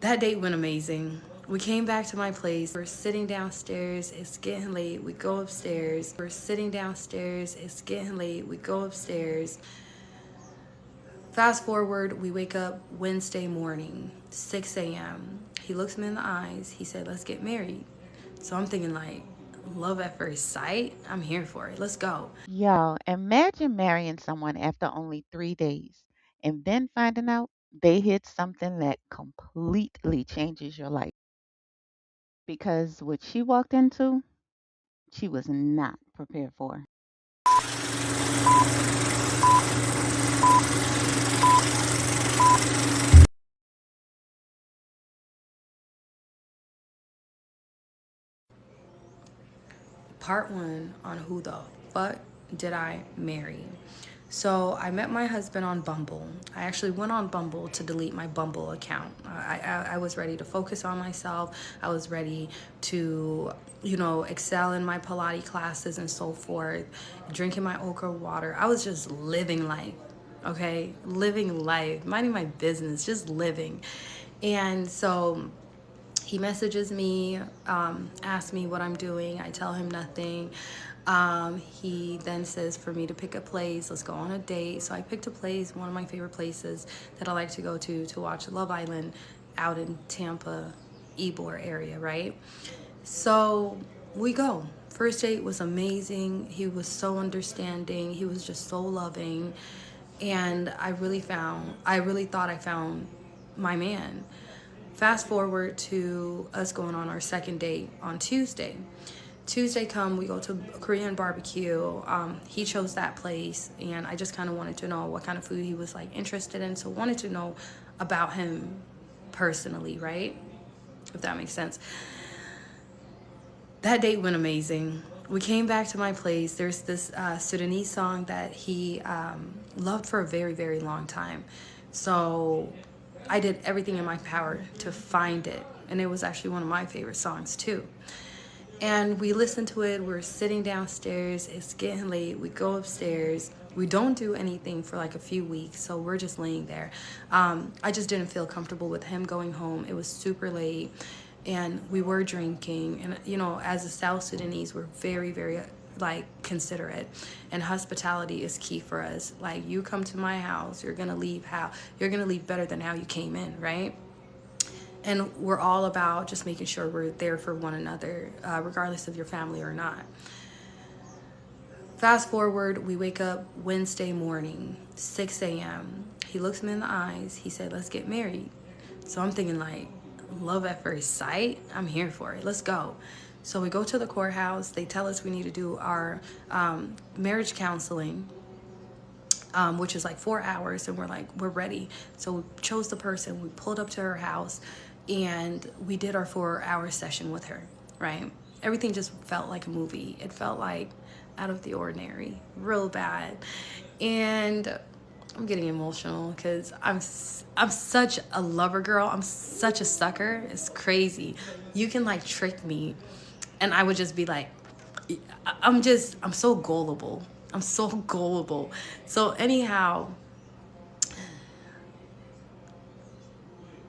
That date went amazing. We came back to my place. We're sitting downstairs. It's getting late. We go upstairs. We're sitting downstairs. It's getting late. We go upstairs. Fast forward, we wake up Wednesday morning, 6 a.m. He looks me in the eyes. He said, let's get married. So I'm thinking like, love at first sight? I'm here for it. Let's go. Y'all, imagine marrying someone after only 3 days and then finding out they hid something that completely changes your life. Because what she walked into, she was not prepared for. Part one on who the fuck did I marry. So I met my husband on Bumble. I actually went on Bumble to delete my Bumble account. I was ready to focus on myself. I was ready to, excel in my Pilates classes and so forth, drinking my okra water. I was just living life, okay? Living life, minding my business, just living. And so he messages me, asks me what I'm doing. I tell him nothing. He then says for me to pick a place. Let's go on a date. So I picked a place, one of my favorite places that I like to go to watch Love Island out in Tampa, Ybor area, right? So we go. First date was amazing. He was so understanding. He was just so loving. And I really thought I found my man. Fast forward to us going on our second date on Tuesday. Tuesday come, we go to Korean barbecue. He chose that place, and I just kind of wanted to know what kind of food he was like interested in. So wanted to know about him personally, right? If that makes sense. That date went amazing. We came back to my place. There's this Sudanese song that he loved for a very, very long time. So I did everything in my power to find it. And it was actually one of my favorite songs, too. And we listened to it. We're sitting downstairs. It's getting late. We go upstairs. We don't do anything for like a few weeks. So we're just laying there. I just didn't feel comfortable with him going home. It was super late. And we were drinking. And, as a South Sudanese, we're very, very like considerate, and hospitality is key for us. Like, you come to my house, you're gonna leave better than how you came in, right? And we're all about just making sure we're there for one another, regardless of your family or not. Fast forward, we wake up Wednesday morning, 6 a.m. He looks me in the eyes. He said, let's get married. So I'm thinking like, love at first sight? I'm here for it. Let's go. So we go to the courthouse. They tell us we need to do our marriage counseling, which is like 4 hours. And we're like, we're ready. So we chose the person. We pulled up to her house and we did our 4 hour session with her, right? Everything just felt like a movie. It felt like out of the ordinary, real bad. And I'm getting emotional because I'm such a lover girl. I'm such a sucker. It's crazy. You can like trick me, and I would just be like, I'm so gullible. I'm so gullible. So anyhow,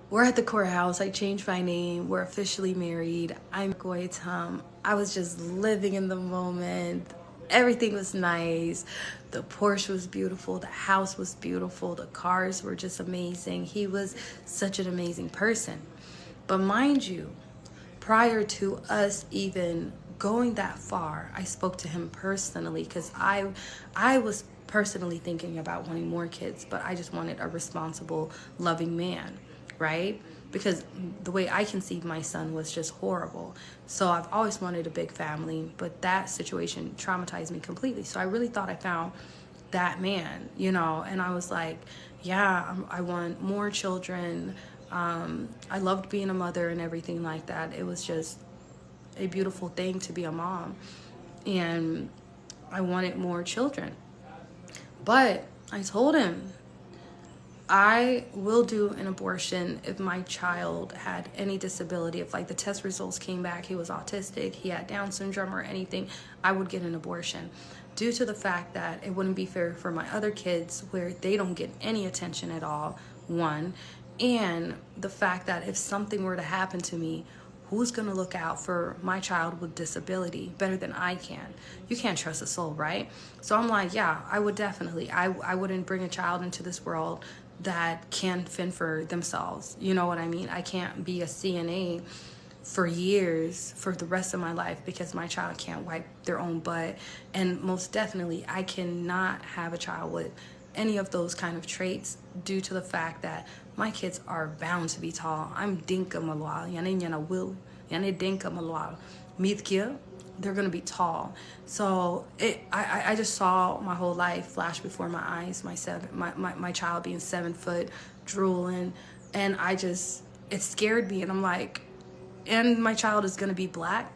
we're at the courthouse. I changed my name. We're officially married. I'm Goitam. I was just living in the moment. Everything was nice. The Porsche was beautiful. The house was beautiful. The cars were just amazing. He was such an amazing person. But mind you, prior to us even going that far, I spoke to him personally because I was personally thinking about wanting more kids, but I just wanted a responsible, loving man, right? Because the way I conceived my son was just horrible. So I've always wanted a big family, but that situation traumatized me completely. So I really thought I found that man, and I was like, yeah, I want more children. I loved being a mother and everything like that. It was just a beautiful thing to be a mom. And I wanted more children. But I told him, I will do an abortion if my child had any disability. If like the test results came back, he was autistic, he had Down syndrome or anything, I would get an abortion. Due to the fact that it wouldn't be fair for my other kids where they don't get any attention at all, one. And the fact that if something were to happen to me, who's going to look out for my child with disability better than I can? You can't trust a soul, right? So I'm like, yeah, I would definitely. I wouldn't bring a child into this world that can't fend for themselves. You know what I mean? I can't be a CNA for years, for the rest of my life, because my child can't wipe their own butt. And most definitely, I cannot have a child with any of those kind of traits due to the fact that my kids are bound to be tall. I'm dinka malwal, yani yana will, yani dinka malwal, mithkia. They're gonna be tall. So I just saw my whole life flash before my eyes. My child being 7 foot, drooling, and it scared me. And I'm like, and my child is gonna be black,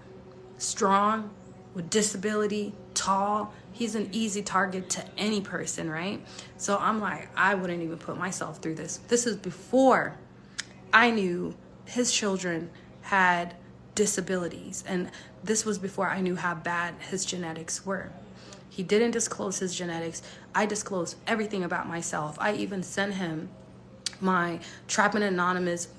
strong, with disability, tall. He's an easy target to any person, right? So I'm like, I wouldn't even put myself through this. This is before I knew his children had disabilities. And this was before I knew how bad his genetics were. He didn't disclose his genetics. I disclosed everything about myself. I even sent him my Trappin Anonymous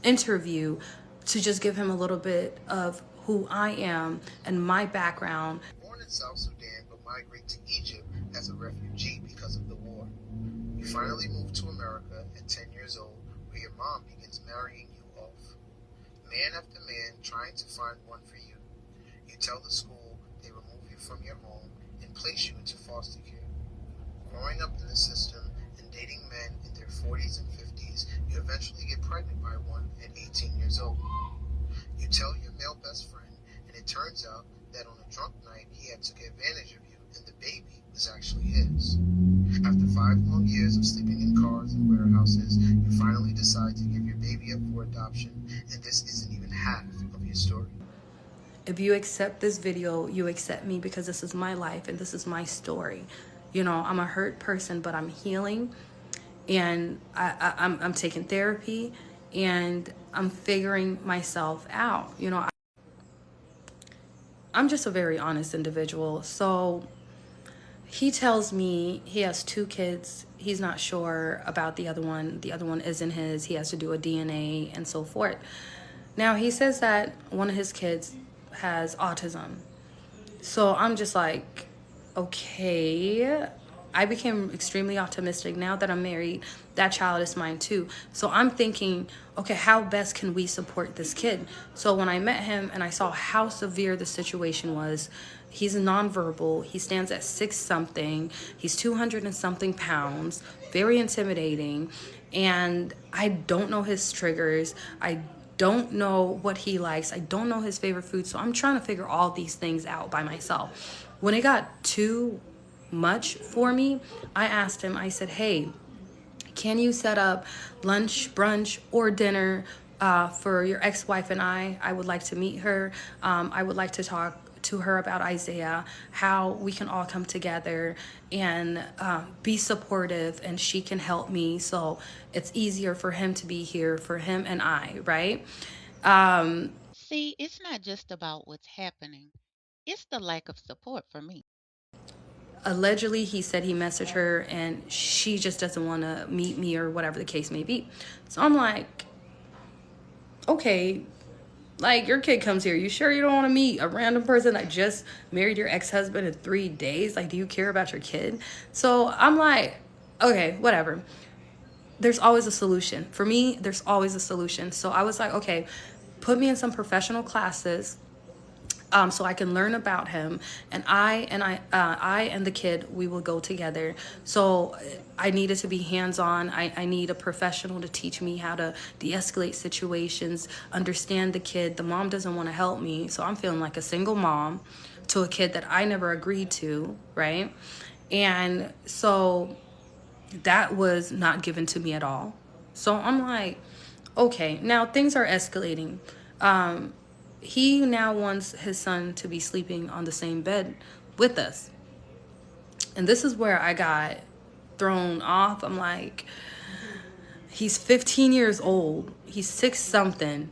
interview to just give him a little bit of who I am and my background. Born in South Sudan but migrate to Egypt as a refugee because of the war. You finally move to America at 10 years old, where your mom begins marrying you off. Man after man trying to find one for you. You tell the school they remove you from your home and place you into foster care. Growing up in the system and dating men in their 40s and 50s, you eventually get pregnant by one at 18 years old. You tell your male best friend, and it turns out that on a drunk night he had took advantage of you and the baby was actually his. After 5 long years of sleeping in cars and warehouses, you finally decide to give your baby up for adoption, and this isn't even half of your story. If you accept this video, you accept me, because this is my life and this is my story. You know, I'm a hurt person, but I'm healing, and I'm taking therapy, and I'm figuring myself out. You know, I'm just a very honest individual. So he tells me he has 2 kids. He's not sure about the other one. The other one isn't his. He has to do a DNA and so forth. Now, he says that one of his kids has autism. So I'm just like, okay. I became extremely optimistic. Now that I'm married, that child is mine too. So I'm thinking, okay, how best can we support this kid? So when I met him and I saw how severe the situation was, he's nonverbal. He stands at 6 something. He's 200 and something pounds, very intimidating. And I don't know his triggers. I don't know what he likes. I don't know his favorite food. So I'm trying to figure all these things out by myself. When it got too much for me, I asked him, I said, hey, can you set up lunch, brunch, or dinner for your ex-wife and I would like to meet her. I would like to talk to her about Isaiah, how we can all come together and be supportive, and she can help me, so it's easier for him to be here for him and I, right? See, it's not just about what's happening, it's the lack of support for me. Allegedly, he said he messaged her and she just doesn't want to meet me or whatever the case may be. So I'm like, okay, like, your kid comes here. You sure you don't want to meet a random person that just married your ex-husband in 3 days? Like, do you care about your kid? So I'm like, okay, whatever. There's always a solution. For me, there's always a solution. So I was like, okay, put me in some professional classes so I can learn about him, and I and the kid, we will go together. So I needed to be hands-on. I need a professional to teach me how to de-escalate situations, understand the kid. The mom doesn't want to help me, so I'm feeling like a single mom to a kid that I never agreed to, right? And so that was not given to me at all. So I'm like, okay, now things are escalating. He now wants his son to be sleeping on the same bed with us. And this is where I got thrown off. I'm like, he's 15 years old. He's 6 something.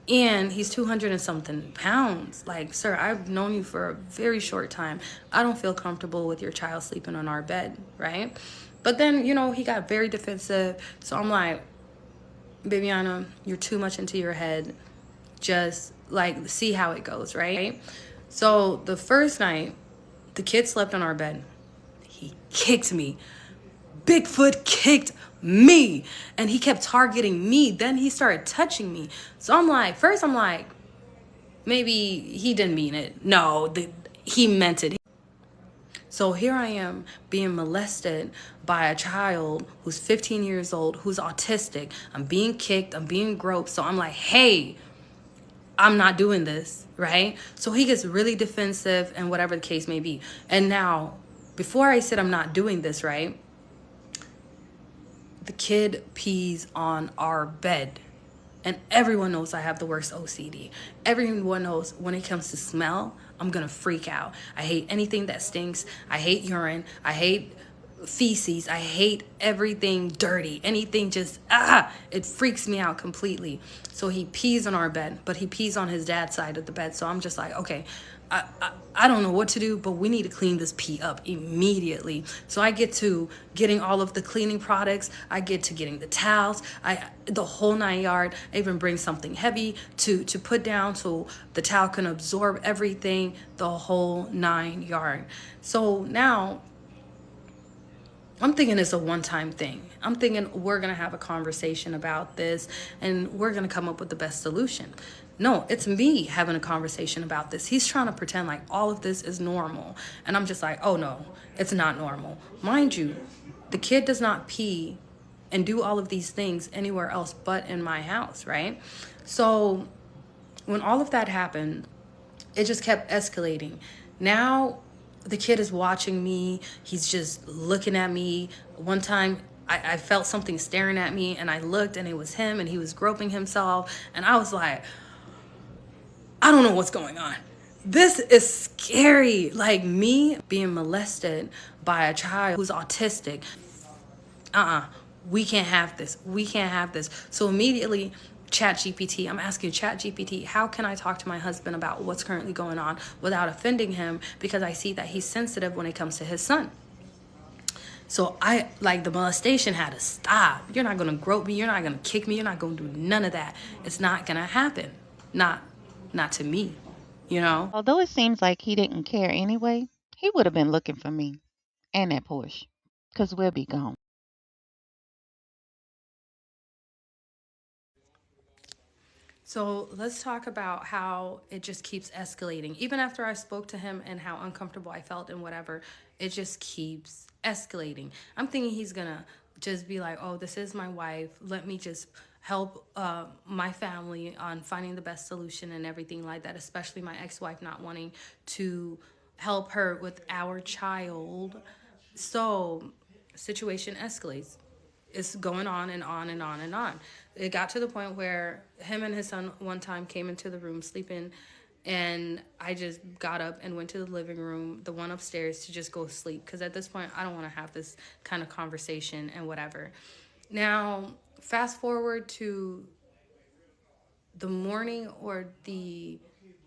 And he's 200 and something pounds. Like, sir, I've known you for a very short time. I don't feel comfortable with your child sleeping on our bed, right? But then, you know, he got very defensive. So I'm like, Babiana, you're too much into your head. Just like see how it goes, right? So the first night, the kid slept on our bed. He kicked me. Bigfoot kicked me. And he kept targeting me. Then he started touching me. So I'm like, first I'm like, maybe he didn't mean it. No, he meant it. So here I am being molested by a child who's 15 years old, who's autistic. I'm being kicked, I'm being groped. So I'm like, hey, I'm not doing this, right? So he gets really defensive and whatever the case may be. And now, before I said I'm not doing this, right? The kid pees on our bed. And everyone knows I have the worst OCD. Everyone knows when it comes to smell, I'm gonna freak out. I hate anything that stinks. I hate urine. I hate feces. I hate everything dirty. Anything just, it freaks me out completely. So he pees on our bed, but he pees on his dad's side of the bed. So I'm just like, okay, I don't know what to do, but we need to clean this pee up immediately. So I get to getting all of the cleaning products. I get to getting the towels. The whole 9 yard. I even bring something heavy to put down so the towel can absorb everything. The whole 9 yard. So now I'm thinking it's a one-time thing. I'm thinking we're going to have a conversation about this and we're going to come up with the best solution. No, it's me having a conversation about this. He's trying to pretend like all of this is normal. And I'm just like, oh no, it's not normal. Mind you, the kid does not pee and do all of these things anywhere else but in my house, right? So when all of that happened, it just kept escalating. Now the kid is watching me. He's just looking at me. One time I felt something staring at me and I looked and it was him and he was groping himself. And I was like, I don't know what's going on. This is scary. Like me being molested by a child who's autistic. We can't have this. We can't have this. So immediately, ChatGPT, I'm asking ChatGPT, how can I talk to my husband about what's currently going on without offending him? Because I see that he's sensitive when it comes to his son. So the molestation had to stop. You're not going to grope me. You're not going to kick me. You're not going to do none of that. It's not going to happen. Not to me, you know? Although it seems like he didn't care anyway, he would have been looking for me and that Porsche, because we'll be gone. So let's talk about how it just keeps escalating. Even after I spoke to him and how uncomfortable I felt and whatever, it just keeps escalating. I'm thinking he's gonna just be like, oh, this is my wife. Let me just help my family on finding the best solution and everything like that, especially my ex-wife not wanting to help her with our child. So situation escalates. It's going on and on and on and on. It got to the point where him and his son one time came into the room sleeping, and I just got up and went to the living room, the one upstairs, to just go sleep. Because at this point, I don't want to have this kind of conversation and whatever. Now, fast forward to the morning or the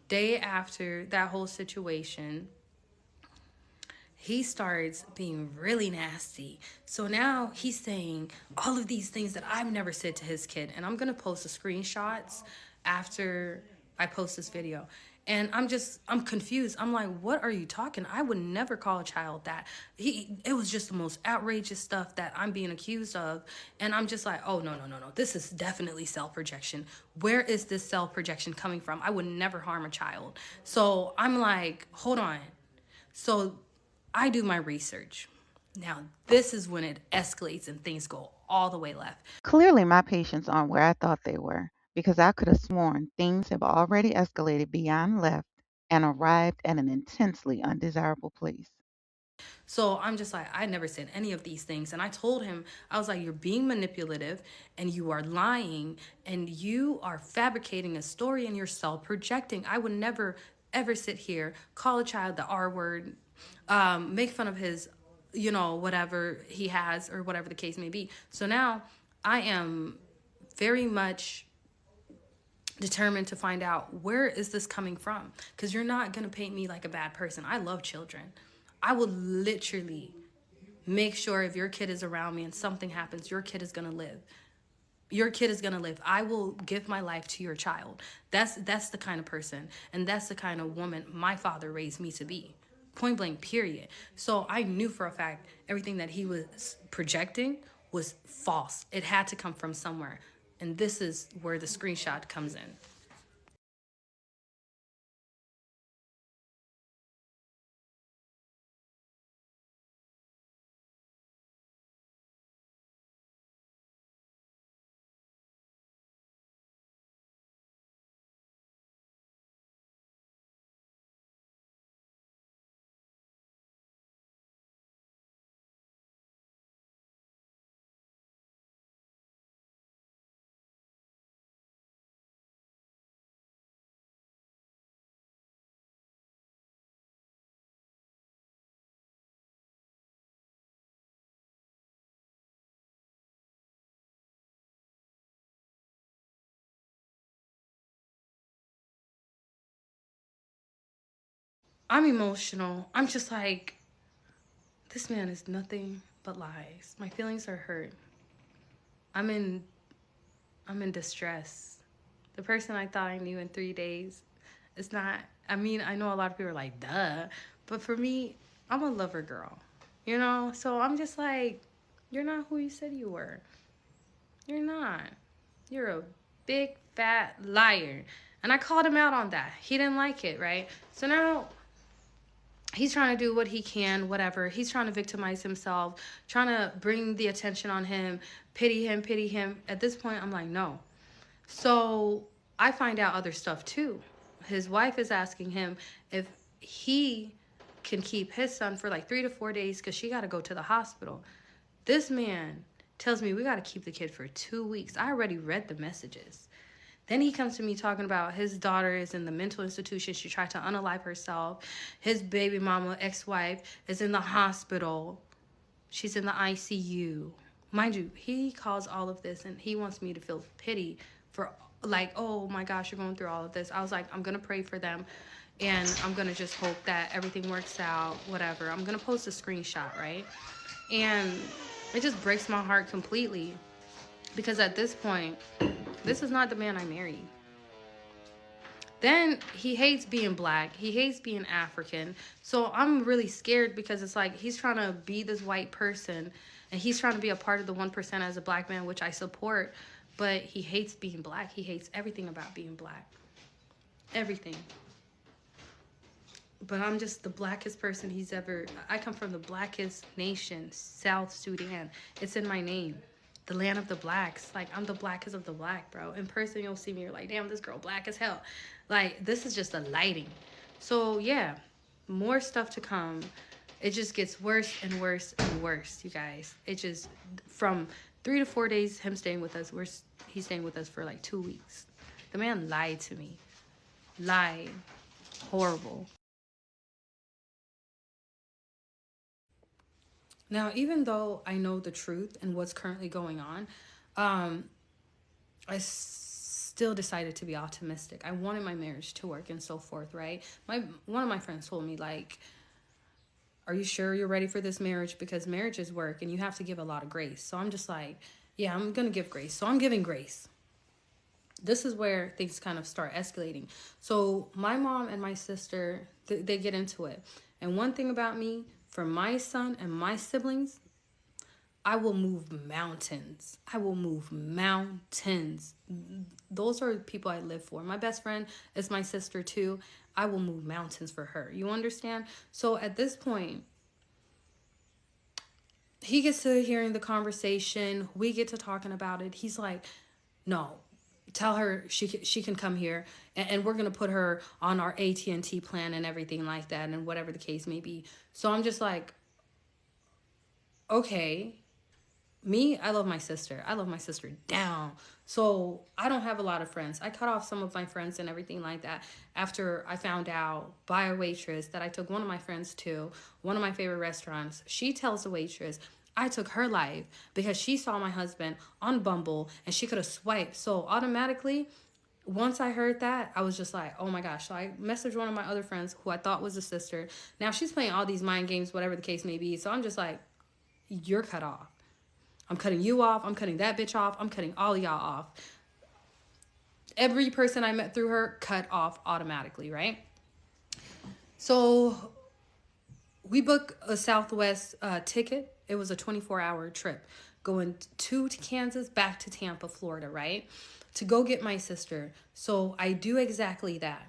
day after that whole situation, he starts being really nasty. So now he's saying all of these things that I've never said to his kid. And I'm going to post the screenshots after I post this video. And I'm confused. I'm like, what are you talking? I would never call a child that. It was just the most outrageous stuff that I'm being accused of. And I'm just like, oh, no. This is definitely self-projection. Where is this self-projection coming from? I would never harm a child. So I'm like, hold on. So I do my research. Now, this is when it escalates and things go all the way left. Clearly, my patients aren't where I thought they were, because I could have sworn things have already escalated beyond left and arrived at an intensely undesirable place. So I'm just like, I never said any of these things. And I told him, I was like, you're being manipulative and you are lying and you are fabricating a story and you're self projecting. I would never, ever sit here, call a child the R word, make fun of his, whatever he has or whatever the case may be. So now I am very much determined to find out, where is this coming from? Because you're not going to paint me like a bad person. I love children. I will literally make sure if your kid is around me and something happens, your kid is going to live. Your kid is gonna live. I will give my life to your child. That's the kind of person and that's the kind of woman my father raised me to be. Point blank, period. So I knew for a fact everything that he was projecting was false. It had to come from somewhere. And this is where the screenshot comes in. I'm emotional. I'm just like, this man is nothing but lies. My feelings are hurt. I'm in I'm in distress. The person I thought I knew in 3 days, it's not. I mean, I know a lot of people are like, duh. But for me, I'm a lover girl. You know? So I'm just like, you're not who you said you were. You're not. You're a big fat liar. And I called him out on that. He didn't like it, right? So now he's trying to do what he can, whatever. He's trying to victimize himself, trying to bring the attention on him, pity him, pity him. At this point, I'm like, no. So I find out other stuff too. His wife is asking him if he can keep his son for like 3 to 4 days because she got to go to the hospital. This man tells me we got to keep the kid for 2 weeks. I already read the messages. Then he comes to me talking about his daughter is in the mental institution. She tried to unalive herself. His baby mama, ex-wife, is in the hospital. She's in the ICU. Mind you, he calls all of this and he wants me to feel pity for, like, oh my gosh, you're going through all of this. I was like, I'm going to pray for them and I'm going to just hope that everything works out, whatever. I'm going to post a screenshot, right? And it just breaks my heart completely because at this point, this is not the man I married. Then he hates being black. He hates being African. So I'm really scared because it's like he's trying to be this white person and he's trying to be a part of the 1% as a black man, which I support. But he hates being black. He hates everything about being black. Everything. But I'm just the blackest person he's ever. I come from the blackest nation, South Sudan. It's in my name. The land of the blacks. Like, I'm the blackest of the black, bro. In person, you'll see me, you're like, damn, this girl black as hell. Like, this is just a lighting. So, yeah, more stuff to come. It just gets worse and worse and worse, you guys. It just, from 3 to 4 days, him staying with us, he's staying with us for like 2 weeks. The man lied to me. Lied. Horrible. Now, even though I know the truth and what's currently going on, um, I still decided to be optimistic. I wanted my marriage to work and so forth, right? One of my friends told me, like, are you sure you're ready for this marriage? Because marriage is work and you have to give a lot of grace. So I'm just like, yeah, I'm going to give grace. So I'm giving grace. This is where things kind of start escalating. So my mom and my sister, they get into it. And one thing about me, for my son and my siblings, I will move mountains. I will move mountains. Those are people I live for. My best friend is my sister too. I will move mountains for her. You understand? So at this point, he gets to hearing the conversation. We get to talking about it. He's like, no, tell her she can come here and we're going to put her on our AT&T plan and everything like that and whatever the case may be. So I'm just like, okay. Me, I love my sister. I love my sister down. So I don't have a lot of friends. I cut off some of my friends and everything like that after I found out by a waitress that I took one of my friends to one of my favorite restaurants. She tells the waitress I took her life because she saw my husband on Bumble and she could have swiped. So automatically, once I heard that, I was just like, oh my gosh. So I messaged one of my other friends who I thought was a sister. Now she's playing all these mind games, whatever the case may be. So I'm just like, you're cut off. I'm cutting you off. I'm cutting that bitch off. I'm cutting all y'all off. Every person I met through her cut off automatically, right? So we booked a Southwest ticket. It was a 24-hour trip going to Kansas, back to Tampa, Florida, right? To go get my sister. So I do exactly that.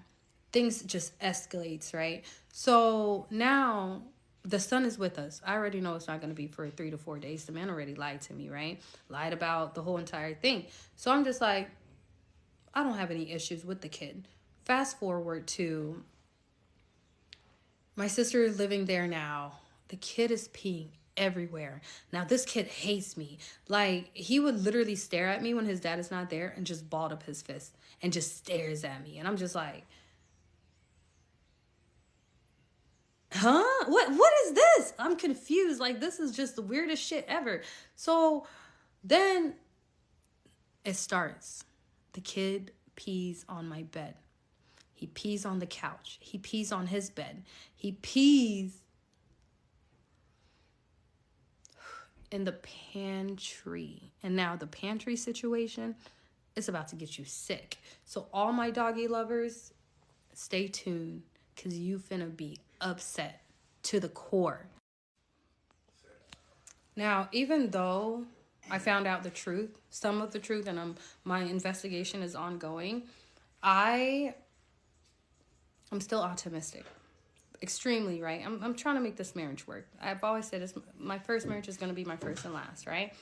Things just escalates, right? So now the son is with us. I already know it's not going to be for 3 to 4 days. The man already lied to me, right? Lied about the whole entire thing. So I'm just like, I don't have any issues with the kid. Fast forward to my sister is living there now. The kid is peeing everywhere. Now, this kid hates me. Like, he would literally stare at me when his dad is not there and just balled up his fist and just stares at me. And I'm just like, huh? What is this? I'm confused. Like, this is just the weirdest shit ever. So then it starts. The kid pees on my bed. He pees on the couch. He pees on his bed. He pees in the pantry. And now the pantry situation is about to get you sick. So all my doggy lovers, stay tuned, because you finna be upset to the core. Now, even though I found out the truth, some of the truth, and my investigation is ongoing, I'm still optimistic. Extremely, right? I'm trying to make this marriage work. I've always said my first marriage is going to be my first and last, right?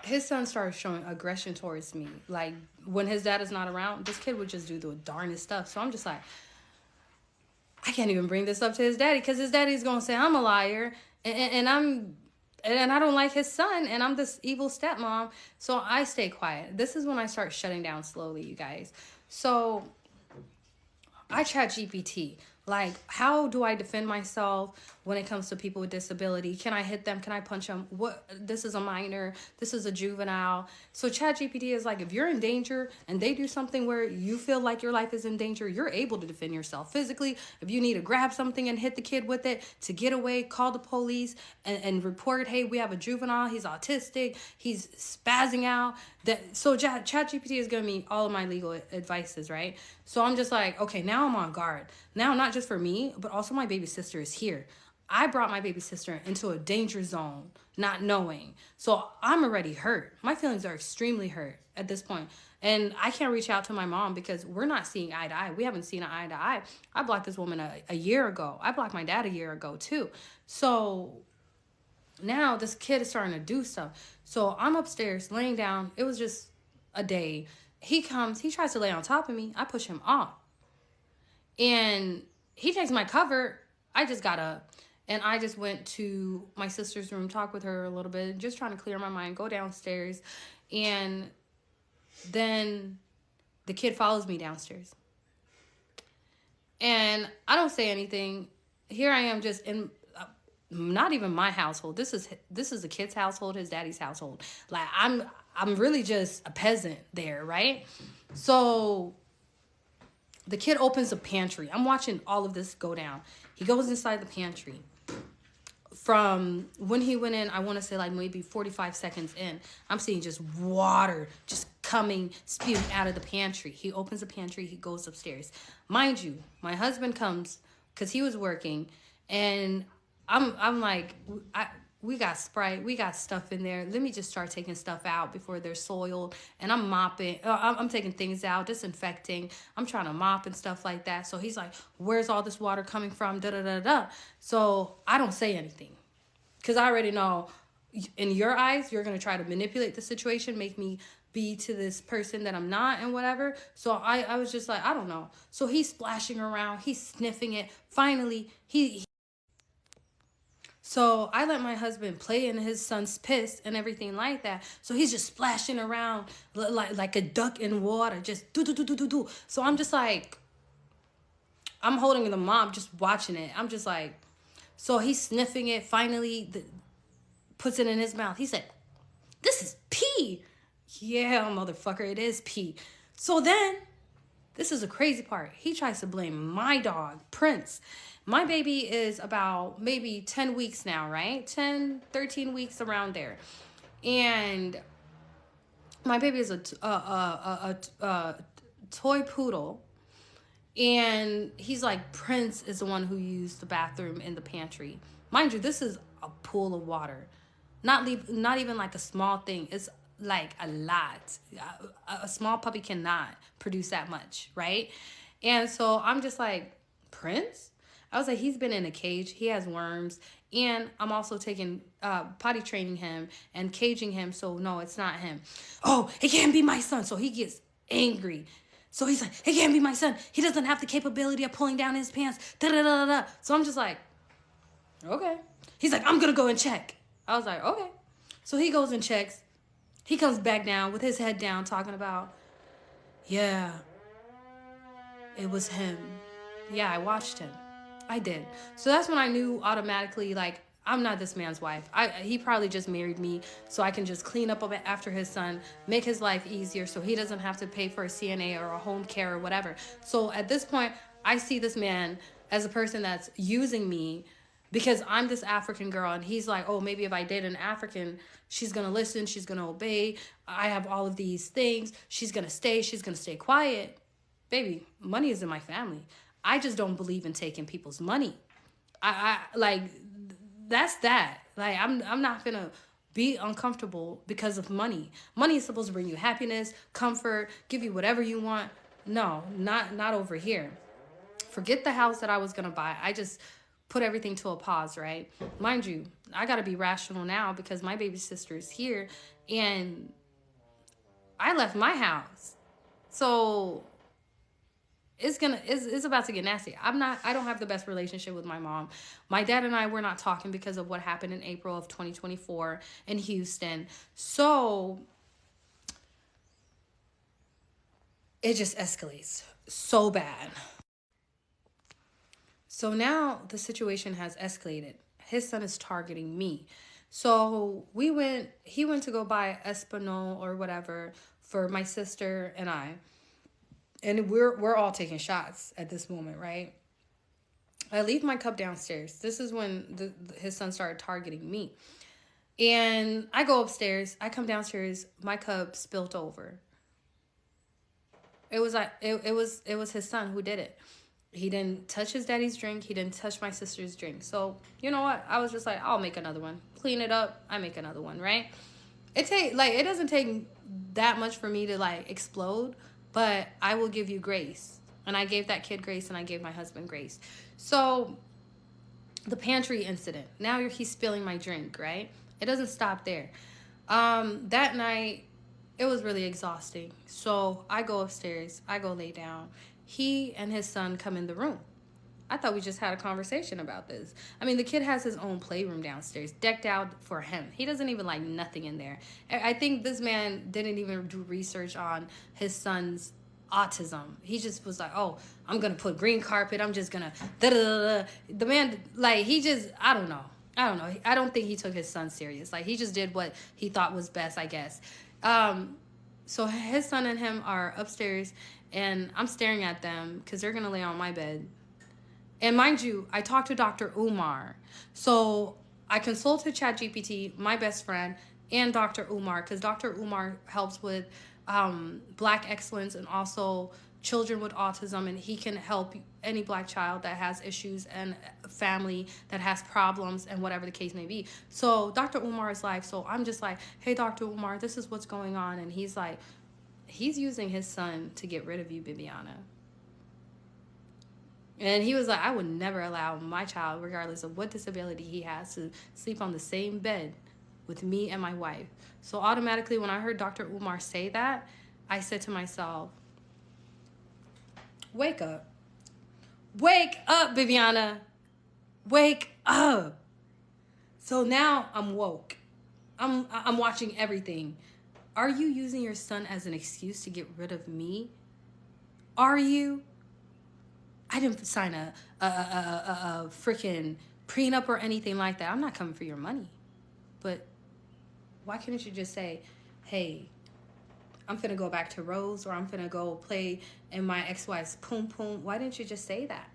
His son started showing aggression towards me. Like, when his dad is not around, this kid would just do the darndest stuff. So I'm just like, I can't even bring this up to his daddy, because his daddy's going to say I'm a liar, and I don't like his son, and I'm this evil stepmom. So I stay quiet. This is when I start shutting down slowly, you guys. So I chat GPT. Like, how do I defend myself when it comes to people with disability? Can I hit them? Can I punch them? This is a minor. This is a juvenile. So ChatGPT is like, if you're in danger and they do something where you feel like your life is in danger, you're able to defend yourself physically. If you need to grab something and hit the kid with it to get away, call the police and report, hey, we have a juvenile. He's autistic. He's spazzing out. So ChatGPT is giving me all of my legal advices, right? So I'm just like, okay, now I'm on guard. Now, not just for me, but also my baby sister is here. I brought my baby sister into a danger zone, not knowing. So I'm already hurt. My feelings are extremely hurt at this point. And I can't reach out to my mom because we're not seeing eye to eye. We haven't seen eye to eye. I blocked this woman a year ago. I blocked my dad a year ago too. So now this kid is starting to do stuff. So I'm upstairs laying down. It was just a day. He comes, he tries to lay on top of me. I push him off. And he takes my cover. I just got up and I just went to my sister's room, talk with her a little bit, just trying to clear my mind, go downstairs. And then the kid follows me downstairs. And I don't say anything. Here I am just in not even my household. This is a kid's household, his daddy's household. Like, I'm really just a peasant there, right? So the kid opens the pantry. I'm watching all of this go down. He goes inside the pantry. From when he went in, I want to say like maybe 45 seconds in, I'm seeing just water just coming, spewing out of the pantry. He opens the pantry. He goes upstairs. Mind you, my husband comes because he was working, and I'm like, we got Sprite, we got stuff in there. Let me just start taking stuff out before they're soiled. And I'm mopping, I'm taking things out, disinfecting. I'm trying to mop and stuff like that. So he's like, where's all this water coming from? Da da da da. So I don't say anything, because I already know in your eyes, you're going to try to manipulate the situation, make me be to this person that I'm not and whatever. So I was just like, I don't know. So he's splashing around, he's sniffing it. Finally, so I let my husband play in his son's piss and everything like that. So he's just splashing around like a duck in water, just do. So I'm just like, I'm holding the mom, just watching it. I'm just like, so he's sniffing it. Finally, puts it in his mouth. He said, "This is pee." Yeah, motherfucker, it is pee. So then This is a crazy part. He tries to blame my dog, Prince. My baby is about maybe 10 weeks now, right? 10, 13 weeks around there. And my baby is a toy poodle. And he's like, Prince is the one who used the bathroom in the pantry. Mind you, this is a pool of water. Not even like a small thing. It's like a lot. A small puppy cannot produce that much, right? And so I'm just like, Prince? I was like, he's been in a cage. He has worms. And I'm also taking potty training him and caging him. So no, it's not him. Oh, it can't be my son. So he gets angry. So he's like, it can't be my son. He doesn't have the capability of pulling down his pants. Da da da da. So I'm just like, okay. He's like, I'm gonna go and check. I was like, okay. So he goes and checks. He comes back down with his head down talking about, yeah, it was him. Yeah, I watched him. I did. So that's when I knew automatically, like, I'm not this man's wife. He probably just married me so I can just clean up after his son, make his life easier so he doesn't have to pay for a CNA or a home care or whatever. So at this point, I see this man as a person that's using me because I'm this African girl, and he's like, oh, maybe if I date an African, she's going to listen, she's going to obey. I have all of these things. She's going to stay quiet. Baby, money is in my family. I just don't believe in taking people's money. I like, that's that. Like, I'm not going to be uncomfortable because of money. Money is supposed to bring you happiness, comfort, give you whatever you want. No, not over here. Forget the house that I was going to buy. I just put everything to a pause, right? Mind you, I got to be rational now because my baby sister is here and I left my house. So it's about to get nasty. I don't have the best relationship with my mom. My dad and I were not talking because of what happened in April of 2024 in Houston. So it just escalates so bad. So now the situation has escalated. His son is targeting me. So he went to go buy Espinol or whatever for my sister and I. And we're all taking shots at this moment, right? I leave my cup downstairs. This is when his son started targeting me. And I go upstairs. I come downstairs. My cup spilt over. It was his son who did it. He didn't touch his daddy's drink. He didn't touch my sister's drink. So, you know what? I was just like, I'll make another one. Clean it up. I make another one, right? It doesn't take that much for me to like explode, but I will give you grace. And I gave that kid grace and I gave my husband grace. So, the pantry incident. Now he's spilling my drink, right? It doesn't stop there. That night, it was really exhausting. So, I go upstairs. I go lay down. He and his son come in the room. I thought we just had a conversation about this. I mean, the kid has his own playroom downstairs, decked out for him. He doesn't even like nothing in there. I think this man didn't even do research on his son's autism. He just was like, oh, I'm going to put green carpet. I'm just going to da-da-da-da. The man, like, I don't know. I don't think he took his son serious. Like, he just did what he thought was best, I guess. So his son and him are upstairs, and I'm staring at them because they're going to lay on my bed. And mind you, I talked to Dr. Umar. So I consulted ChatGPT, my best friend, and Dr. Umar, because Dr. Umar helps with Black excellence and also children with autism, and he can help any Black child that has issues and family that has problems and whatever the case may be. So Dr. Umar is like, so I'm just like, hey, Dr. Umar, this is what's going on. And he's like, he's using his son to get rid of you, Bibiana. And he was like, I would never allow my child, regardless of what disability he has, to sleep on the same bed with me and my wife. So automatically, when I heard Dr. Umar say that, I said to myself, wake up. Wake up, Bibiana. Wake up. So now I'm woke. I'm watching everything. Are you using your son as an excuse to get rid of me? Are you? I didn't sign a freaking prenup or anything like that. I'm not coming for your money. But why couldn't you just say, hey, I'm finna go back to Rose, or I'm finna go play in my ex-wife's poom poom. Why didn't you just say that?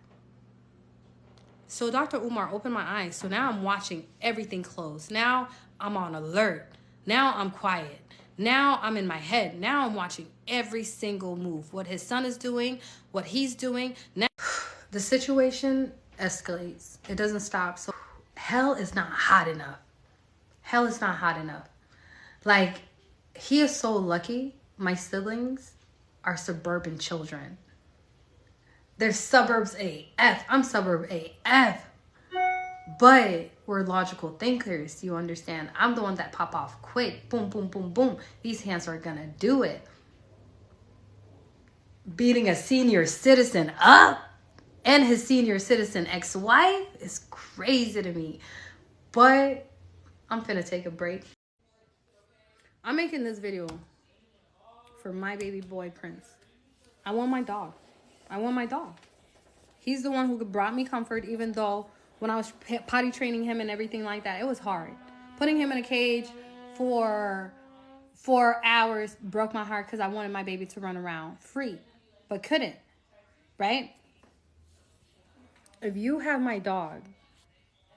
So Dr. Umar opened my eyes. So now I'm watching everything close. Now I'm on alert. Now I'm quiet. Now I'm in my head. Now I'm watching every single move. What his son is doing, what he's doing. Now the situation escalates. It doesn't stop. So hell is not hot enough. Hell is not hot enough. Like, he is so lucky. My siblings are suburban children. They're suburbs AF. I'm suburb AF. But we're logical thinkers. You understand? I'm the one that pop off quick. Boom, boom, boom, boom. These hands are gonna do it. Beating a senior citizen up and his senior citizen ex-wife is crazy to me. But I'm finna take a break. I'm making this video for my baby boy Prince. I want my dog. I want my dog. He's the one who brought me comfort, even though when I was potty training him and everything like that, it was hard. Putting him in a cage for 4 hours broke my heart because I wanted my baby to run around free, but couldn't, right? If you have my dog,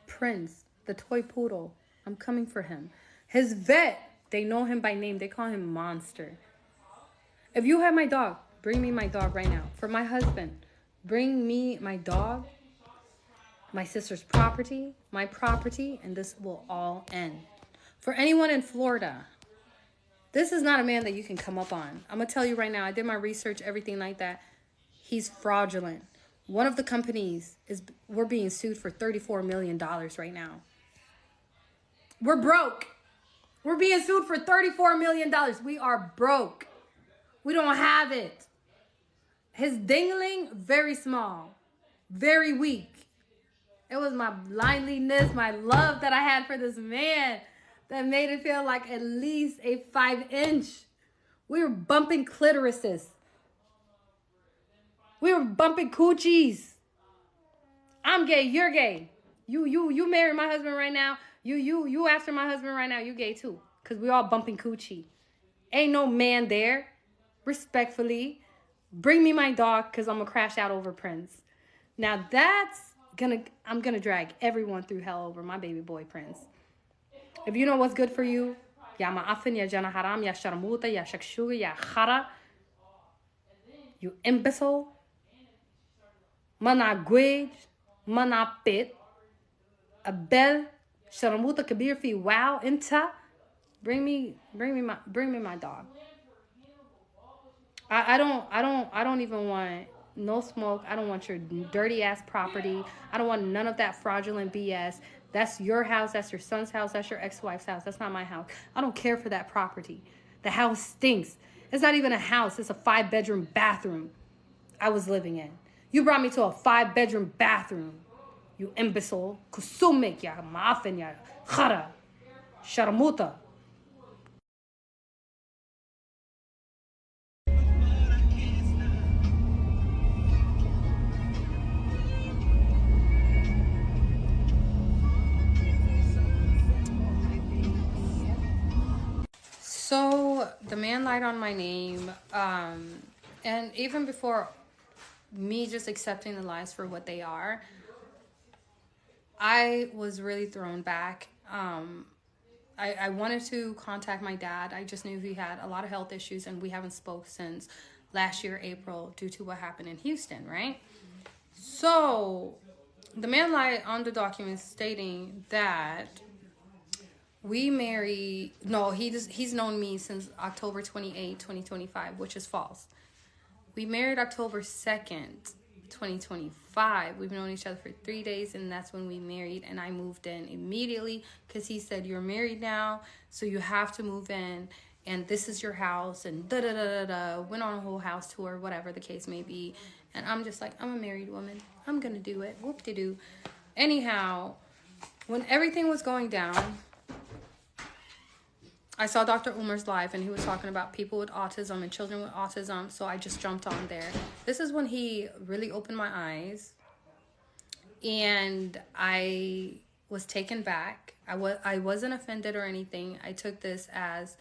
Prince, the toy poodle, I'm coming for him. His vet, they know him by name. They call him Monster. If you have my dog, bring me my dog right now. For my husband, bring me my dog, my sister's property, my property, and this will all end. For anyone in Florida, this is not a man that you can come up on. I'm going to tell you right now, I did my research, everything like that. He's fraudulent. One of the companies we're being sued for $34 million right now. We're broke. We're being sued for $34 million. We are broke. We don't have it. His dingling, very small, very weak. It was my blindliness, my love that I had for this man that made it feel like at least a 5-inch. We were bumping clitorises. We were bumping coochies. I'm gay, you're gay. You marry my husband right now. You after my husband right now, you gay too. Because we all bumping coochie. Ain't no man there. Respectfully. Bring me my dog because I'm going to crash out over Prince. Now I'm gonna drag everyone through hell over my baby boy Prince. If you know what's good for you, ya ma'afin, ya jana haram, ya sharmuta, ya shakshuga, ya khara, you imbecile, mana gwij, mana pit, abel, sharmuta kabir fi wow inta. Bring me my dog. I don't even want no smoke. I don't want your dirty ass property. I don't want none of that fraudulent BS. That's your house. That's your son's house. That's your ex-wife's house. That's not my house. I don't care for that property. The house stinks. It's not even a house. It's a 5-bedroom bathroom I was living in. You brought me to a 5-bedroom bathroom. You imbecile. Kusumik ya maafin ya khara. Sharmuta. So the man lied on my name, and even before me just accepting the lies for what they are, I was really thrown back. I wanted to contact my dad. I just knew he had a lot of health issues, and we haven't spoke since last year, April, due to what happened in Houston, right? So the man lied on the documents stating that we married. No, he's known me since October 28, 2025, which is false. We married October 2nd, 2025. We've known each other for 3 days, and that's when we married, and I moved in immediately because he said, you're married now, so you have to move in, and this is your house, and da-da-da-da-da. Went on a whole house tour, whatever the case may be, and I'm just like, I'm a married woman. I'm going to do it. Whoop-de-doo. Anyhow, when everything was going down, I saw Dr. Umar's live, and he was talking about people with autism and children with autism, so I just jumped on there. This is when he really opened my eyes, and I was taken back. I wasn't offended or anything. I took this as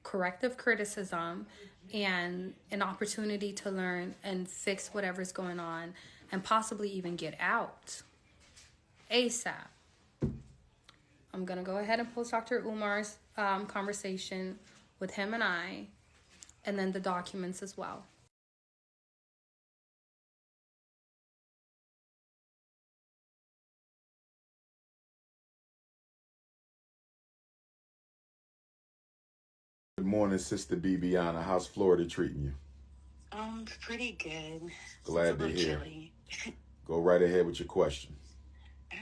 corrective criticism, and an opportunity to learn and fix whatever's going on and possibly even get out ASAP. I'm going to go ahead and post Dr. Umar's conversation with him and I, and then the documents as well. Good morning, Sister Bibiana. How's Florida treating you? Pretty good. Glad to hear. Chilly. Go right ahead with your question.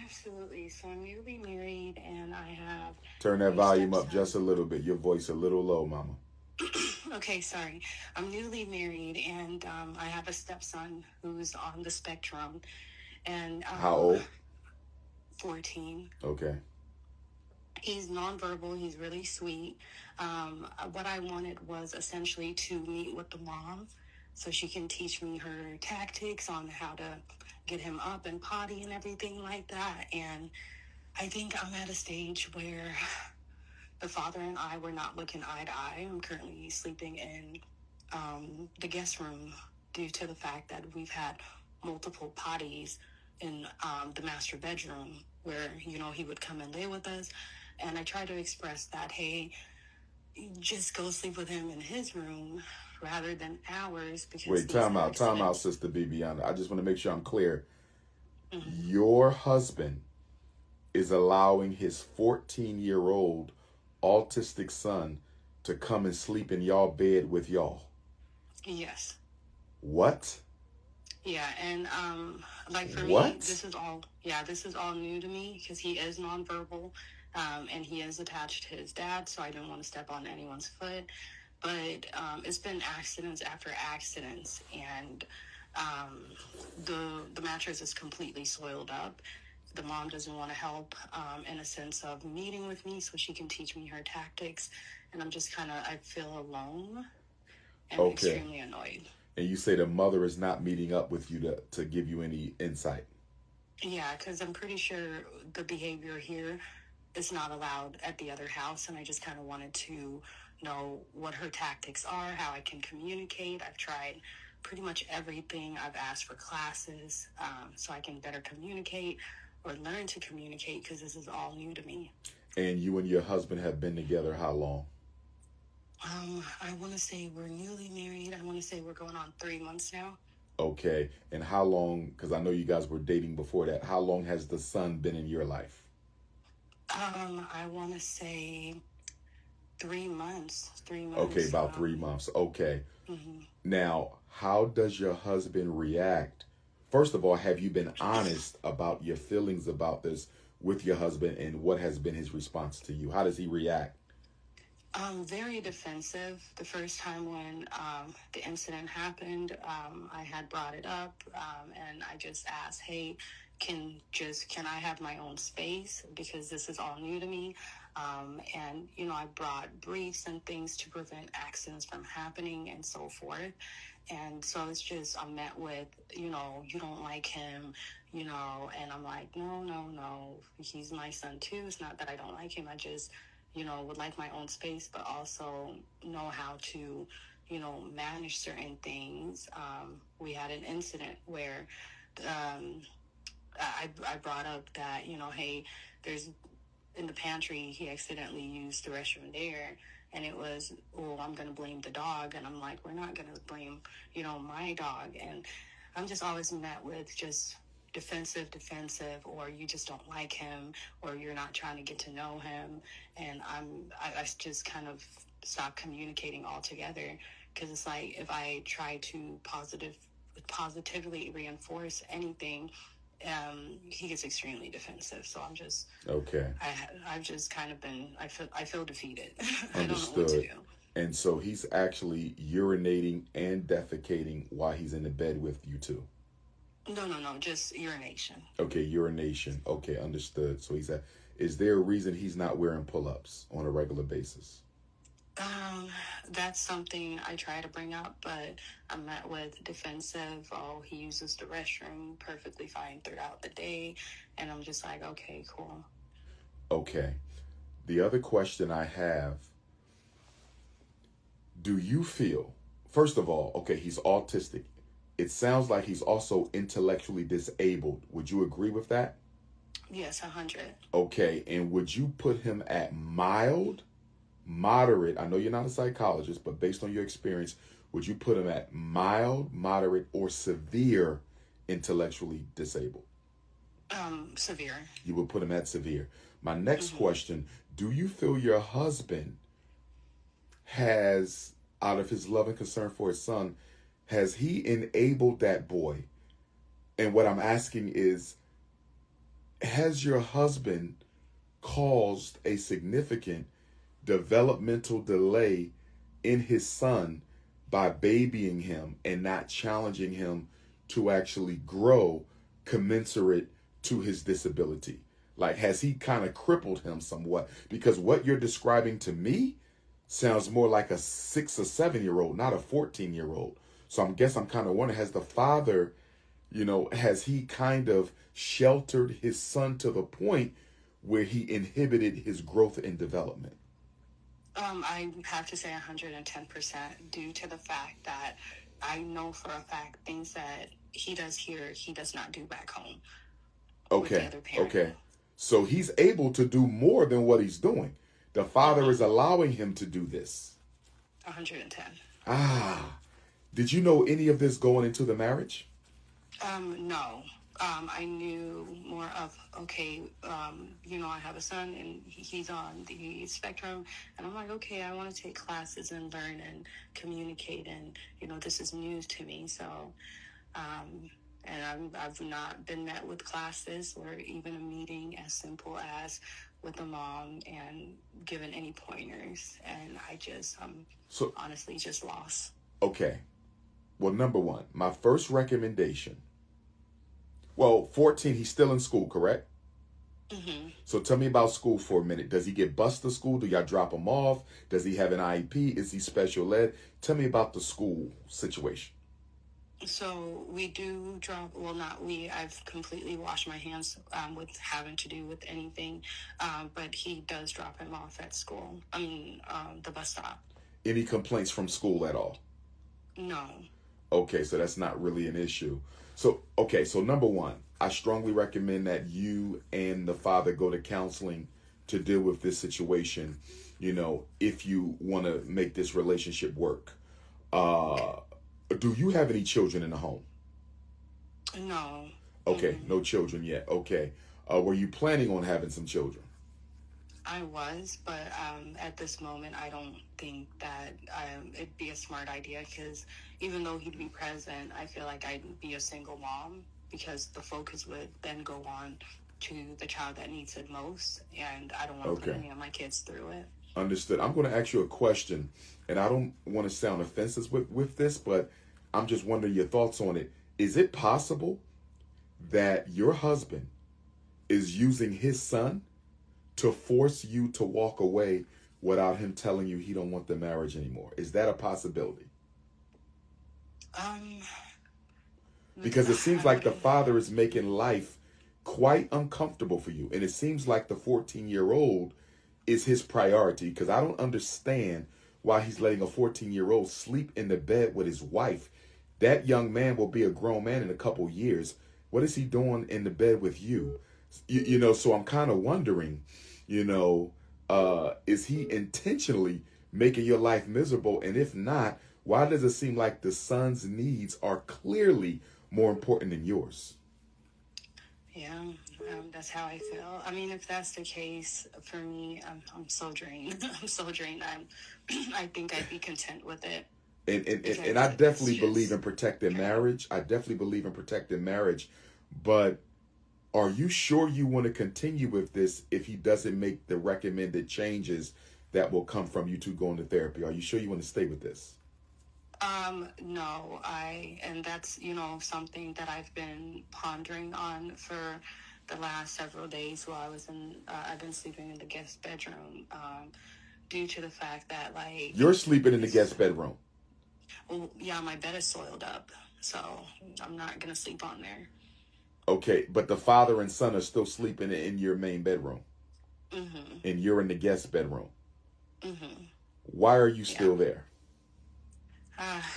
Absolutely. So I'm newly married and I have... Turn that volume up just a little bit. Your voice a little low, Mama. Okay, sorry. I'm newly married and I have a stepson who's on the spectrum. And how old? 14. Okay. He's nonverbal. He's really sweet. What I wanted was essentially to meet with the mom so she can teach me her tactics on how to get him up and potty and everything like that. And I think I'm at a stage where the father and I were not looking eye to eye. I'm currently sleeping in the guest room due to the fact that we've had multiple potties in the master bedroom where, he would come and lay with us. And I try to express that, hey, just go sleep with him in his room rather than ours. Because wait, time out, Sister Bibiana. I just want to make sure I'm clear. Mm-hmm. Your husband is allowing his 14-year-old autistic son to come and sleep in y'all bed with y'all? Yes. What? Yeah, and for me, this is all new to me because he is nonverbal, and he is attached to his dad, so I don't want to step on anyone's foot. But it's been accidents after accidents, and the mattress is completely soiled up. The mom doesn't want to help in a sense of meeting with me so she can teach me her tactics, and I'm just I feel alone and extremely annoyed. And you say the mother is not meeting up with you to give you any insight? Yeah, because I'm pretty sure the behavior here is not allowed at the other house, and I just wanted to know what her tactics are, how I can communicate. I've tried pretty much everything. I've asked for classes so I can better communicate or learn to communicate because this is all new to me. And you and your husband have been together how long? I want to say we're newly married. I want to say we're going on 3 months now. Okay. And how long, because I know you guys were dating before that, how long has the son been in your life? I want to say 3 months. 3 months. Okay, about 3 months. Okay. Mm-hmm. Now, how does your husband react? First of all, have you been honest about your feelings about this with your husband, and what has been his response to you? How does he react? Very defensive. The first time when the incident happened, I had brought it up, and I just asked, hey, can I have my own space because this is all new to me. And, I brought briefs and things to prevent accidents from happening and so forth. And so it's just, I'm met with, you don't like him, and I'm like, no, he's my son too. It's not that I don't like him. I just, would like my own space, but also know how to, manage certain things. We had an incident where I brought up that, hey, there's in the pantry, he accidentally used the restroom there. And it was, I'm going to blame the dog. And I'm like, we're not going to blame, my dog. And I'm just always met with just defensive, or you just don't like him, or you're not trying to get to know him. And I just stopped communicating altogether because it's like if I try to positively reinforce anything, he gets extremely defensive. So I'm just okay. I've just been. I feel defeated. Understood. I don't know what to do. And so he's actually urinating and defecating while he's in the bed with you too. No, just urination. Okay, urination. Okay, understood. So is there a reason he's not wearing pull-ups on a regular basis? That's something I try to bring up, but I'm met with defensive. Oh, he uses the restroom perfectly fine throughout the day. And I'm just like, okay, cool. Okay. The other question I have, do you feel First of all, okay, he's autistic. It sounds like he's also intellectually disabled. Would you agree with that? Yes, 100. Okay, and would you put him at mild, moderate? I know you're not a psychologist, but based on your experience, would you put him at mild, moderate, or severe intellectually disabled? Severe. You would put him at severe. My next Mm-hmm. question, do you feel your husband has, out of his love and concern for his son, has he enabled that boy? And what I'm asking is, has your husband caused a significant developmental delay in his son by babying him and not challenging him to actually grow commensurate to his disability? Like, has he kind of crippled him somewhat? Because what you're describing to me sounds more like a 6 or 7 year old, not a 14-year-old. So I'm kind of wondering, has the father, has he kind of sheltered his son to the point where he inhibited his growth and development? I have to say 110% due to the fact that I know for a fact things that he does here, he does not do back home with the Okay, other parent. okay. So he's able to do more than what he's doing. The father is allowing him to do this. 110. Ah, did you know any of this going into the marriage? No. I knew more of, okay, I have a son and he's on the spectrum. And I'm like, okay, I want to take classes and learn and communicate. And, this is news to me. So, and I've not been met with classes or even a meeting as simple as with a mom and given any pointers. And I'm So, honestly just lost. okay. Well, number one, my first recommendation. Well, 14, he's still in school, correct? Mm-hmm. So tell me about school for a minute. Does he get bused to school? Do y'all drop him off? Does he have an IEP? Is he special ed? Tell me about the school situation. So we do drop, well, not we, I've completely washed my hands with having to do with anything, but he does drop him off at school. The bus stop. Any complaints from school at all? No. Okay, so that's not really an issue. So number one, I strongly recommend that you and the father go to counseling to deal with this situation, if you want to make this relationship work. Do you have any children in the home? No. Okay, no children yet. Okay. Were you planning on having some children? I was, but at this moment, I don't think that it'd be a smart idea because even though he'd be present, I feel like I'd be a single mom because the focus would then go on to the child that needs it most, and I don't want to put any of my kids through it. Understood. I'm going to ask you a question, and I don't want to sound offensive with this, but I'm just wondering your thoughts on it. Is it possible that your husband is using his son to force you to walk away without him telling you he don't want the marriage anymore? Is that a possibility? Because it seems like the father is making life quite uncomfortable for you. And it seems like the 14-year-old is his priority, because I don't understand why he's letting a 14-year-old sleep in the bed with his wife. That young man will be a grown man in a couple years. What is he doing in the bed with you? So I'm kind of wondering, is he intentionally making your life miserable? And if not, why does it seem like the son's needs are clearly more important than yours? Yeah, that's how I feel. I mean, if that's the case, for me, I'm so drained. I'm so drained. I think I'd be content with it. And I definitely believe in protecting marriage. I definitely believe in protecting marriage. But are you sure you want to continue with this if he doesn't make the recommended changes that will come from you two going to therapy? Are you sure you want to stay with this? No, and that's, something that I've been pondering on for the last several days while I've been sleeping in the guest bedroom, due to the fact that, like... You're sleeping in the guest bedroom? Well, yeah, my bed is soiled up, so I'm not going to sleep on there. Okay, but the father and son are still sleeping in your main bedroom? Mm-hmm. And you're in the guest bedroom? Mm-hmm. Why are you still there?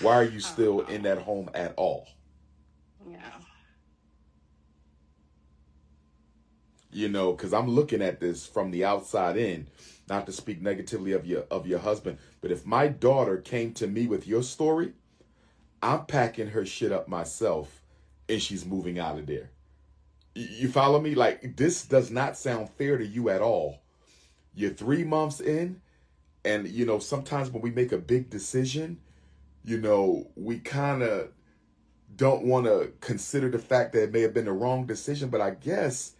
Why are you I don't still in that know. home at all? Yeah. You know, because I'm looking at this from the outside in, not to speak negatively of your husband, but if my daughter came to me with your story, I'm packing her shit up myself, and she's moving out of there. You follow me? Like, this does not sound fair to you at all. You're 3 months in, and you know, sometimes when we make a big decision, you know, we kind of don't want to consider the fact that it may have been the wrong decision. But I guess,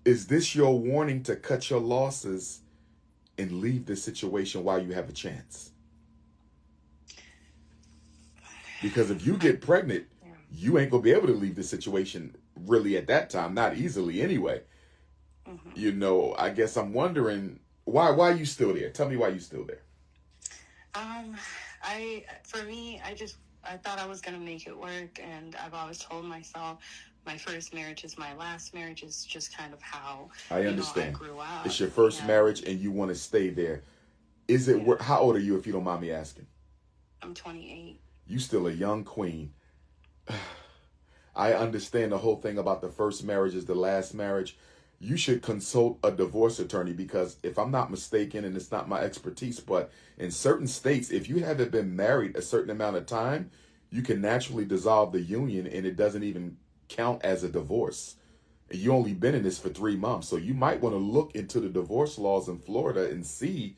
is this your warning to cut your losses and leave the situation while you have a chance? Because if you I get pregnant, yeah. you ain't gonna be able to leave the situation really at that time, not easily anyway. Hmm. You know, I guess I'm wondering why are you still there? Tell me why you still there. Um, for me, I thought I was gonna make it work, and I've always told myself, my first marriage is my last marriage. Is just kind of how, I I understand. grew It's up, your first marriage and and you want to stay there. Is it yeah, how old are you if you don't mind me asking? I'm 28. You still a young queen. I understand the whole thing about the first marriage is the last marriage. You should consult a divorce attorney because if I'm not mistaken, and it's not my expertise, but in certain states, if you haven't been married a certain amount of time, you can naturally dissolve the union and it doesn't even count as a divorce. You only been in this for 3 months, so you might want to look into the divorce laws in Florida and see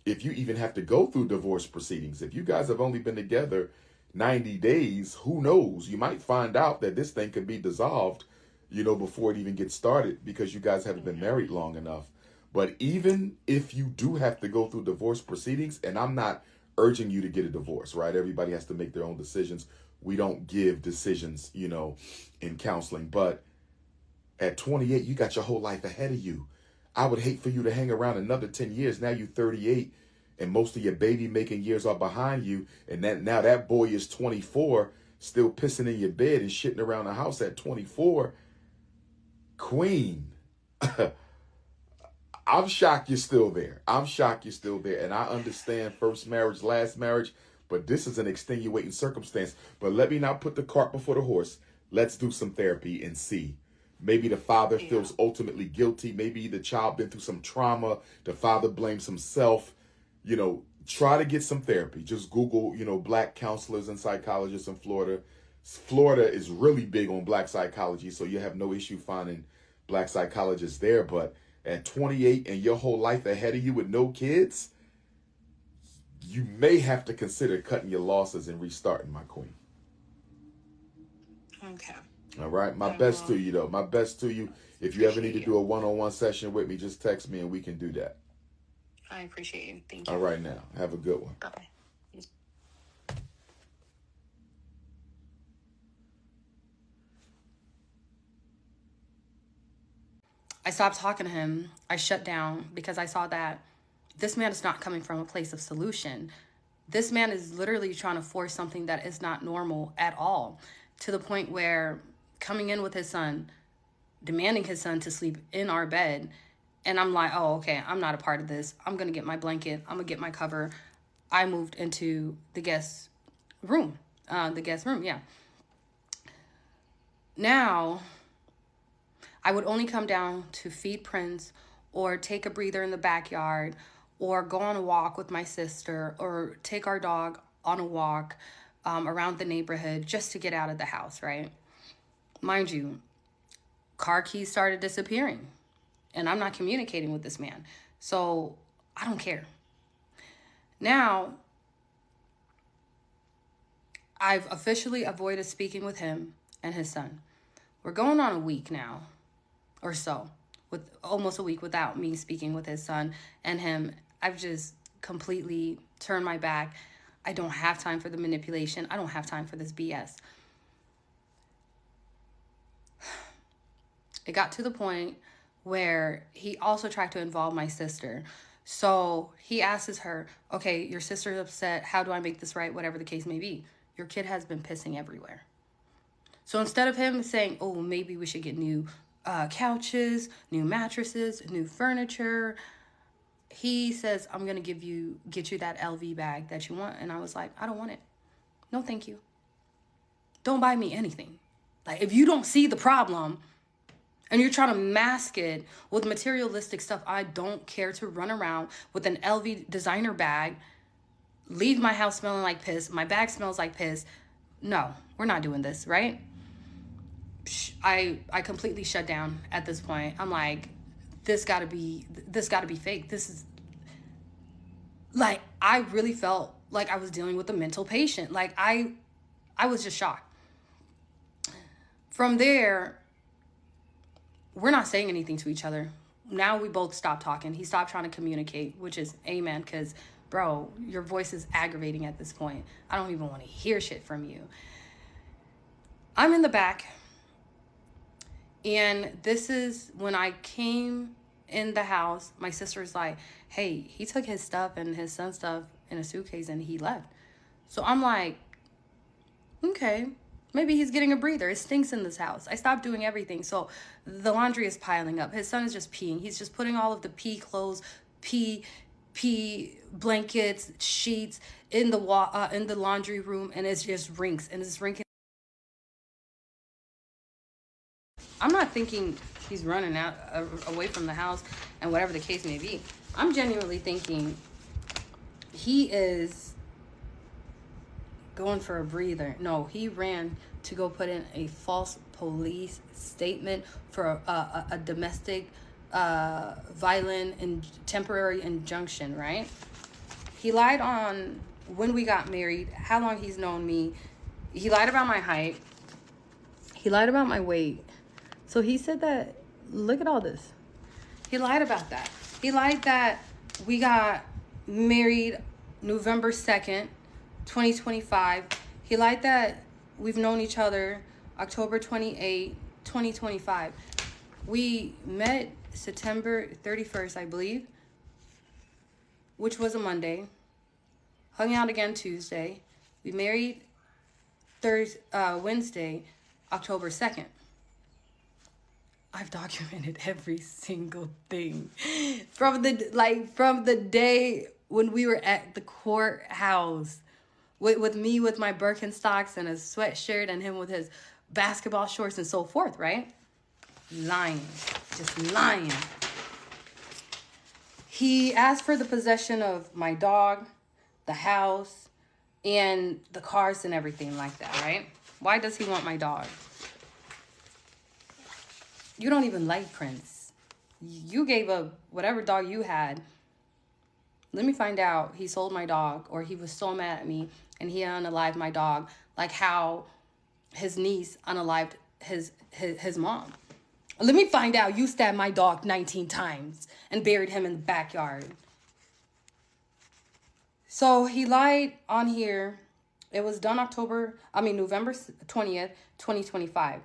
if you even have to go through divorce proceedings. If you guys have only been together 90 days, who knows? You might find out that this thing could be dissolved, you know, before it even gets started because you guys haven't been Yeah. married long enough. But even if you do have to go through divorce proceedings, and I'm not urging you to get a divorce, right? Everybody has to make their own decisions. We don't give decisions, you know, in counseling. But at 28, you got your whole life ahead of you. I would hate for you to hang around another 10 years. Now you're 38 and most of your baby making years are behind you. And that now that boy is 24, still pissing in your bed and shitting around the house at 24. Queen, I'm shocked you're still there. I'm shocked you're still there. And I understand first marriage, last marriage, but this is an extenuating circumstance. But let me not put the cart before the horse. Let's do some therapy and see. Maybe the father Yeah. feels ultimately guilty. Maybe the child been through some trauma. The father blames himself. You know, try to get some therapy. Just Google, you know, black counselors and psychologists in Florida. Florida is really big on black psychology, so you have no issue finding black psychologists there. But at 28 and your whole life ahead of you with no kids, you may have to consider cutting your losses and restarting, my queen. Okay. All right. My I best to will. you, though. My best to you. If you ever need Appreciate to you. do a one-on-one session with me, just text me and we can do that. I appreciate you. Thank you. All right, now. Have a good one. Bye bye. I stopped talking to him. I shut down because I saw that this man is not coming from a place of solution. This man is literally trying to force something that is not normal at all, to the point where coming in with his son, demanding his son to sleep in our bed. And I'm like, oh, okay, I'm not a part of this. I'm going to get my blanket. I'm going to get my cover. I moved into room, the guest room, yeah. Now, I would only come down to feed Prince or take a breather in the backyard or go on a walk with my sister or take our dog on a walk around the neighborhood just to get out of the house, right? Mind you, car keys started disappearing and I'm not communicating with this man. So I don't care. Now, I've officially avoided speaking with him and his son. We're going on a week now or so, with almost a week without me speaking with his son and him. I've just completely turned my back. I don't have time for the manipulation. I don't have time for this BS. It got to the point where he also tried to involve my sister. So he asks her, okay, your sister's upset. How do I make this right? Whatever the case may be. Your kid has been pissing everywhere. So instead of him saying, oh, maybe we should get new couches, new mattresses, new furniture, he says, I'm going to get you that LV bag that you want. And I was like, I don't want it. No, thank you. Don't buy me anything. Like, if you don't see the problem and you're trying to mask it with materialistic stuff, I don't care to run around with an LV designer bag, leave my house smelling like piss, my bag smells like piss. No, we're not doing this, right? I completely shut down at this point. I'm like, this gotta be fake. This is like, I really felt like I was dealing with a mental patient. Like, I was just shocked. From there, we're not saying anything to each other. Now we both stopped talking. He stopped trying to communicate, which is amen, because, bro, your voice is aggravating at this point. I don't even want to hear shit from you. I'm in the back, and this is when I came in the house. My sister's like, hey, he took his stuff and his son's stuff in a suitcase and he left. So I'm like, okay, maybe he's getting a breather. It stinks in this house. I stopped doing everything. So the laundry is piling up. His son is just peeing. He's just putting all of the pee clothes, pee blankets, sheets in the laundry room, and it's just rinks, and it's rinking. I'm not thinking he's running out away from the house and whatever the case may be. I'm genuinely thinking he is going for a breather. No, he ran to go put in a false police statement for a domestic violent and temporary injunction, right? He lied on when we got married, how long he's known me. He lied about my height. He lied about my weight. So he said that, look at all this. He lied about that. He lied that we got married November 2nd, 2025. He lied that we've known each other October 28, 2025. We met September 31st, I believe, which was a Monday. Hung out again Tuesday. We married Wednesday, October 2nd. I've documented every single thing from the day when we were at the courthouse with me with my Birkenstocks and a sweatshirt and him with his basketball shorts and so forth, right? Lying, just lying. He asked for the possession of my dog, the house, and the cars and everything like that, right? Why does he want my dog? You don't even like Prince. You gave up whatever dog you had. Let me find out he sold my dog, or he was so mad at me and he unalived my dog, like how his niece unalived his mom. Let me find out you stabbed my dog 19 times and buried him in the backyard. So he lied on here. It was done November 20th, 2025.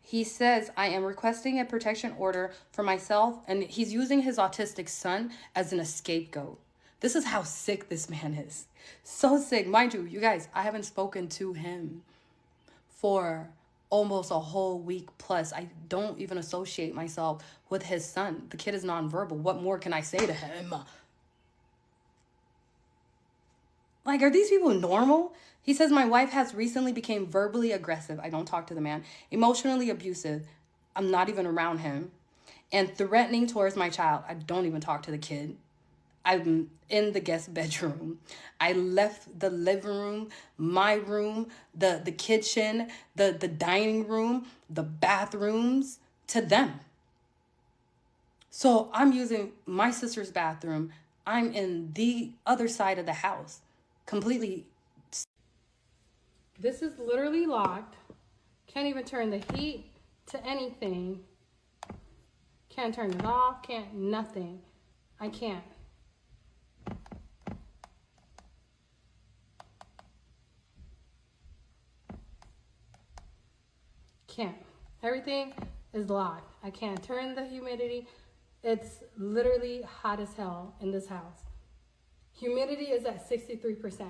He says, I am requesting a protection order for myself, and he's using his autistic son as an scapegoat. This is how sick this man is. So sick. Mind you, you guys, I haven't spoken to him for almost a whole week plus. I don't even associate myself with his son. The kid is nonverbal. What more can I say to him? Like, are these people normal? He says, my wife has recently became verbally aggressive. I don't talk to the man. Emotionally abusive. I'm not even around him. And threatening towards my child. I don't even talk to the kid. I'm in the guest bedroom. I left the living room, my room, the kitchen, the dining room, the bathrooms to them. So I'm using my sister's bathroom. I'm in the other side of the house. Completely. This is literally locked. Can't even turn the heat to anything. Can't turn it off. Can't nothing. I can't. Can't. Everything is locked. I can't turn the humidity. It's literally hot as hell in this house. Humidity is at 63%.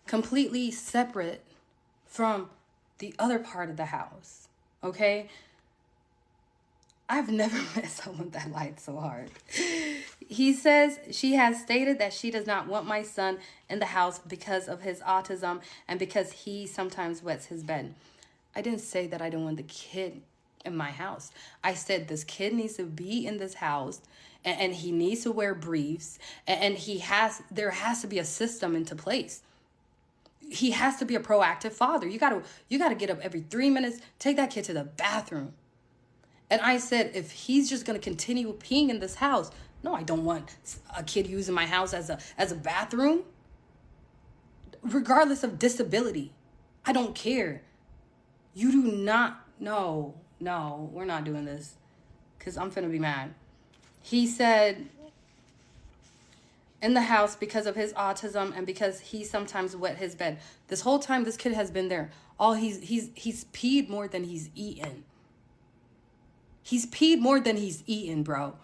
Completely separate from the other part of the house, okay? I've never met someone that lied so hard. He says she has stated that she does not want my son in the house because of his autism and because he sometimes wets his bed. I didn't say that I don't want the kid in my house. I said this kid needs to be in this house, and he needs to wear briefs, and there has to be a system into place. He has to be a proactive father. You gotta get up every 3 minutes, take that kid to the bathroom. And I said, if he's just gonna continue peeing in this house, no, I don't want a kid using my house as a bathroom, regardless of disability. I don't care. You do not. No, we're not doing this, because I'm finna be mad. He said, in the house because of his autism and because he sometimes wet his bed. This whole time this kid has been there. All he's peed more than he's eaten. He's peed more than he's eaten, bro.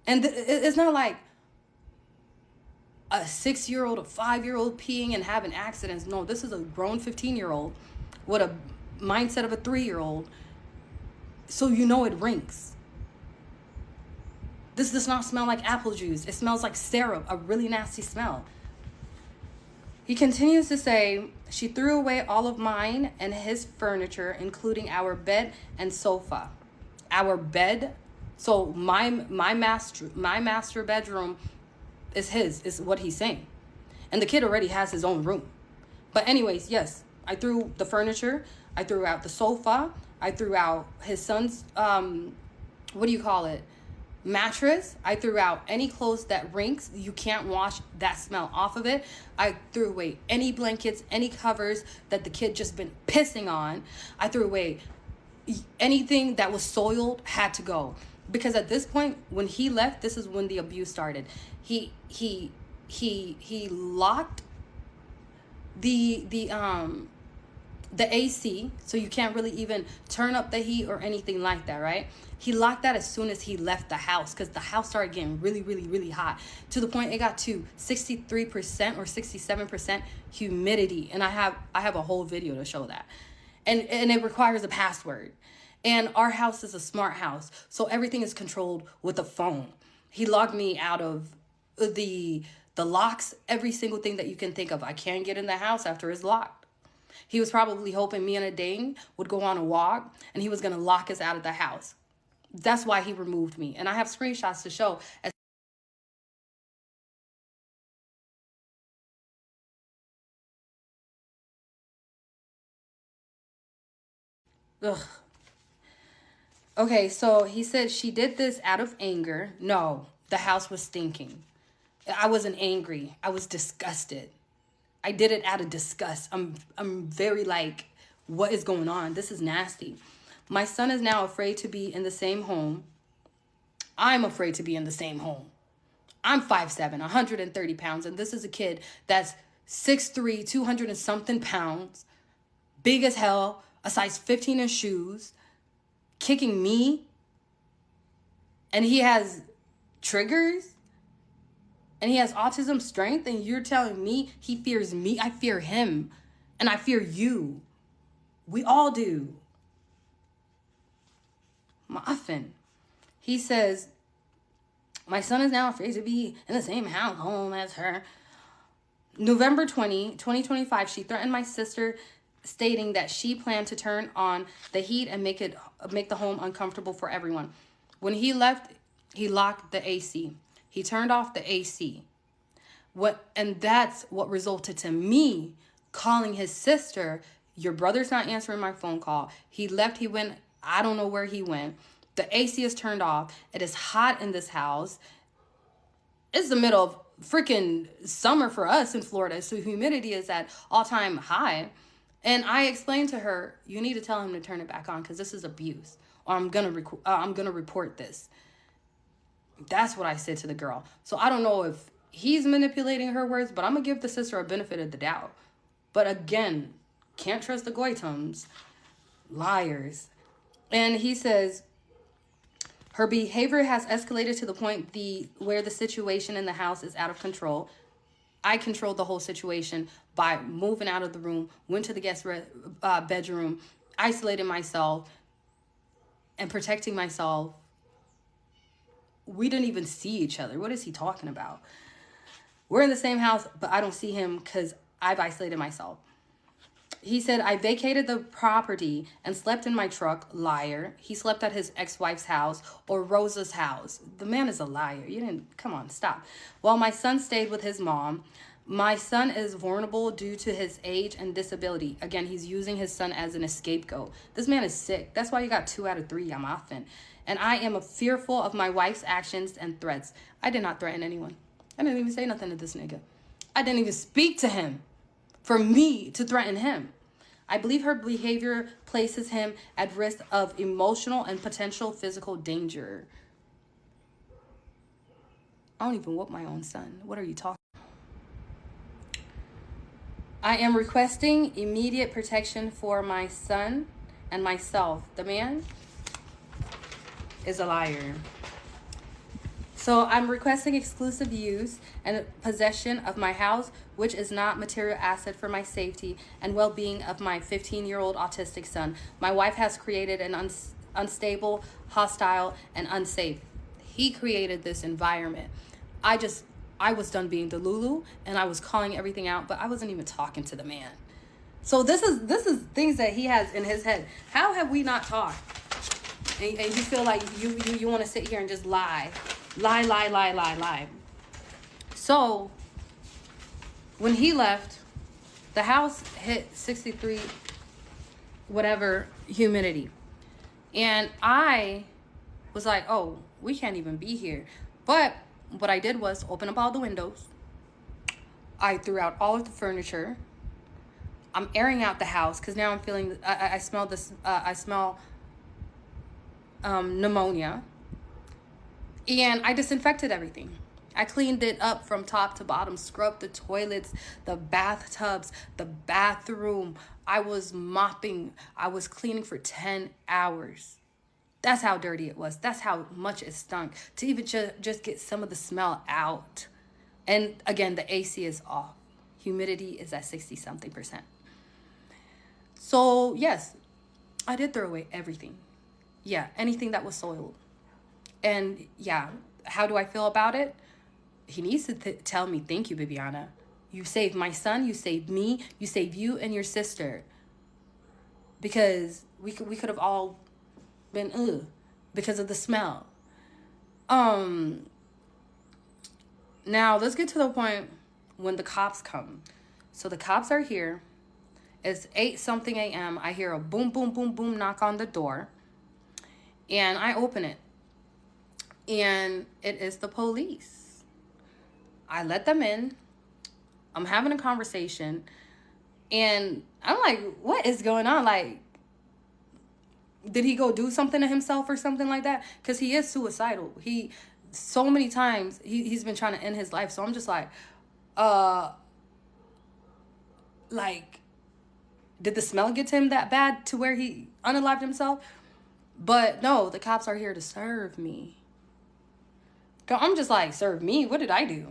And it's not like a 6-year-old, a 5-year-old peeing and having accidents. No, this is a grown 15-year-old with a mindset of a 3-year-old. So you know it rinks. This does not smell like apple juice. It smells like syrup, a really nasty smell. He continues to say, she threw away all of mine and his furniture, including our bed and sofa. Our bed, so my master bedroom is his, is what he's saying. And the kid already has his own room. But anyways, yes, I threw the furniture, I threw out the sofa, I threw out his son's, what do you call it? Mattress. I threw out any clothes that rinks. You can't wash that smell off of it. I threw away any blankets, any covers that the kid just been pissing on. I threw away anything that was soiled, had to go. Because at this point, when he left, this is when the abuse started. He locked the AC, so you can't really even turn up the heat or anything like that, right? He locked that as soon as he left the house, because the house started getting really, really, really hot, to the point it got to 63% or 67% humidity. And I have a whole video to show that. And it requires a password. And our house is a smart house, so everything is controlled with a phone. He logged me out of the locks, every single thing that you can think of. I can't get in the house after it's locked. He was probably hoping me and a dang would go on a walk and he was going to lock us out of the house. That's why he removed me. And I have screenshots to show. Ugh. Okay, so he said she did this out of anger. No, the house was stinking. I wasn't angry. I was disgusted. I did it out of disgust. I'm very like, what is going on? This is nasty. My son is now afraid to be in the same home. I'm afraid to be in the same home. I'm 5'7", 130 pounds, and this is a kid that's 6'3", 200 and something pounds, big as hell, a size 15 in shoes, kicking me, and he has triggers, and he has autism strength, and you're telling me he fears me? I fear him, and I fear you. We all do. Muffin. He says, my son is now afraid to be in the same home as her. November 2025, she threatened my sister, stating that she planned to turn on the heat and make the home uncomfortable for everyone. When he left, he locked the AC. He turned off the AC. And that's what resulted to me calling his sister. Your brother's not answering my phone call. He left, he went, I don't know where he went. The AC is turned off. It is hot in this house. It's the middle of freaking summer for us in Florida, so humidity is at all-time high. And I explained to her, you need to tell him to turn it back on because this is abuse, or I'm gonna report this. That's what I said to the girl. So I don't know if he's manipulating her words, but I'm gonna give the sister a benefit of the doubt. But again, can't trust the goitums, liars. And he says, her behavior has escalated to the point where the situation in the house is out of control. I controlled the whole situation by moving out of the room, went to the guest bedroom, isolated myself, and protecting myself we didn't even see each other. What is he talking about? We're in the same house, but I don't see him because I've isolated myself. He said, I vacated the property and slept in my truck. Liar. He slept at his ex-wife's house or Rosa's house. The man is a liar. You didn't, come on, stop. Well, my son stayed with his mom. My son is vulnerable due to his age and disability. Again, he's using his son as an scapegoat. This man is sick. That's why you got 2 out of 3. I'm often. And I am fearful of my wife's actions and threats. I did not threaten anyone. I didn't even say nothing to this nigga. I didn't even speak to him for me to threaten him. I believe her behavior places him at risk of emotional and potential physical danger. I don't even whoop my own son. What are you talking about? I am requesting immediate protection for my son and myself. The man is a liar. So I'm requesting exclusive use and possession of my house, which is not material asset for my safety and well-being of my 15-year-old autistic son. My wife has created an unstable, hostile, and unsafe. He created this environment. I was done being the Lulu and I was calling everything out, but I wasn't even talking to the man. So this is things that he has in his head. How have we not talked? And you feel like you want to sit here and just lie. Lie. So when he left, the house hit 63 whatever humidity. And I was like, oh, we can't even be here. But what I did was open up all the windows. I threw out all of the furniture. I'm airing out the house because now I'm feeling, I smell this, I smell pneumonia. And I disinfected everything. I cleaned it up from top to bottom, scrubbed the toilets, the bathtubs, the bathroom. I was mopping. I was cleaning for 10 hours. That's how dirty it was. That's how much it stunk to even just get some of the smell out. And again, the AC is off. Humidity is at 60-something%. So yes, I did throw away everything. Yeah, anything that was soiled. And yeah, how do I feel about it? He needs to tell me, thank you, Bibiana. You saved my son, you saved me, you saved you and your sister. Because we could have all been because of the smell. Now let's get to the point when the cops come. So the cops are here. It's 8-something a.m. I hear a boom, boom, boom, boom knock on the door. And I open it. And it is the police. I let them in. I'm having a conversation. And I'm like, what is going on? Like, did he go do something to himself or something like that? Because he is suicidal. So many times, he's been trying to end his life. So I'm just like, did the smell get to him that bad to where he unalived himself? But no, the cops are here to serve me. I'm just like, serve me? What did I do?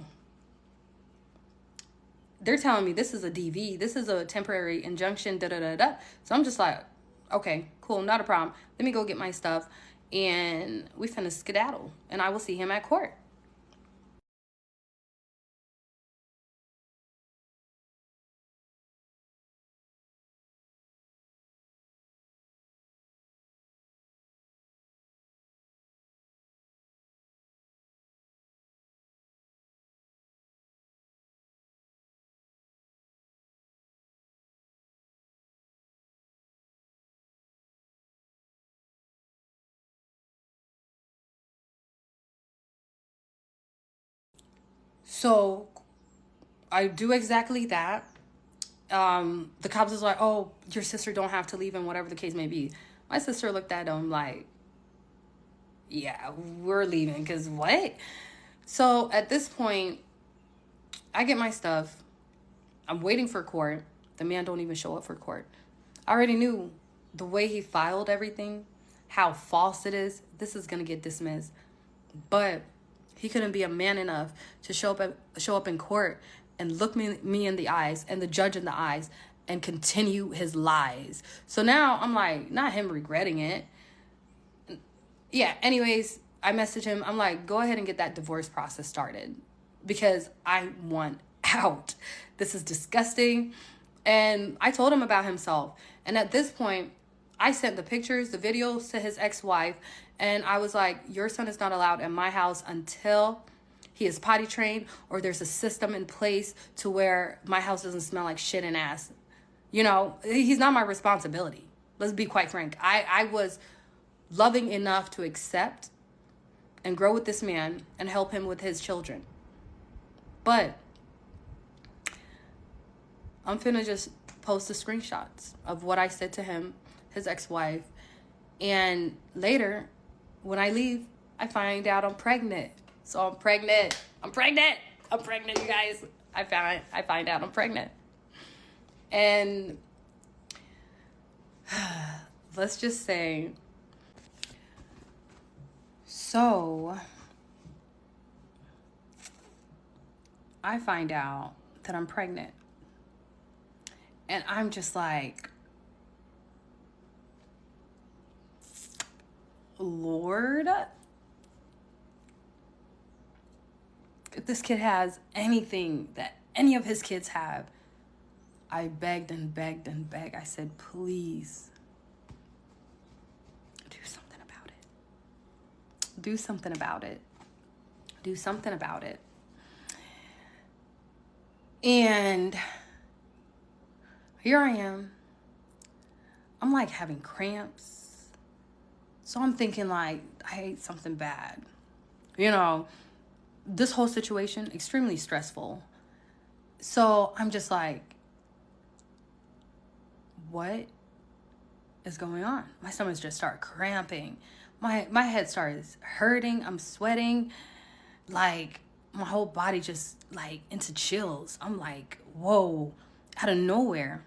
They're telling me this is a DV. This is a temporary injunction, da-da-da-da. So I'm just like, okay, cool, not a problem. Let me go get my stuff. And we finna skedaddle. And I will see him at court. So I do exactly that. The cops is like, oh, your sister don't have to leave and whatever the case may be. My sister looked at him like, yeah, we're leaving because what? So at this point, I get my stuff. I'm waiting for court. The man don't even show up for court. I already knew the way he filed everything, how false it is. This is going to get dismissed. But he couldn't be a man enough to show up in court and look me in the eyes and the judge in the eyes and continue his lies. So now I'm like, not him regretting it. Yeah, anyways, I message him. I'm like, go ahead and get that divorce process started because I want out. This is disgusting. And I told him about himself. And at this point, I sent the pictures, the videos to his ex wife. And I was like, your son is not allowed in my house until he is potty trained or there's a system in place to where my house doesn't smell like shit and ass. You know, he's not my responsibility. Let's be quite frank. I was loving enough to accept and grow with this man and help him with his children. But I'm finna just post the screenshots of what I said to him, his ex-wife. And later, when I leave, I find out I'm pregnant. So I'm pregnant. I'm pregnant. I'm pregnant, you guys. I find out I'm pregnant. And let's just say, so I find out that I'm pregnant. And I'm just like, Lord, if this kid has anything that any of his kids have, I begged and begged and begged. I said, please do something about it. Do something about it. Do something about it. And here I am. I'm like having cramps. So I'm thinking like I ate something bad. You know, this whole situation, extremely stressful. So I'm just like, what is going on? My stomach just started cramping. My head started hurting. I'm sweating. Like my whole body just like into chills. I'm like, whoa, out of nowhere.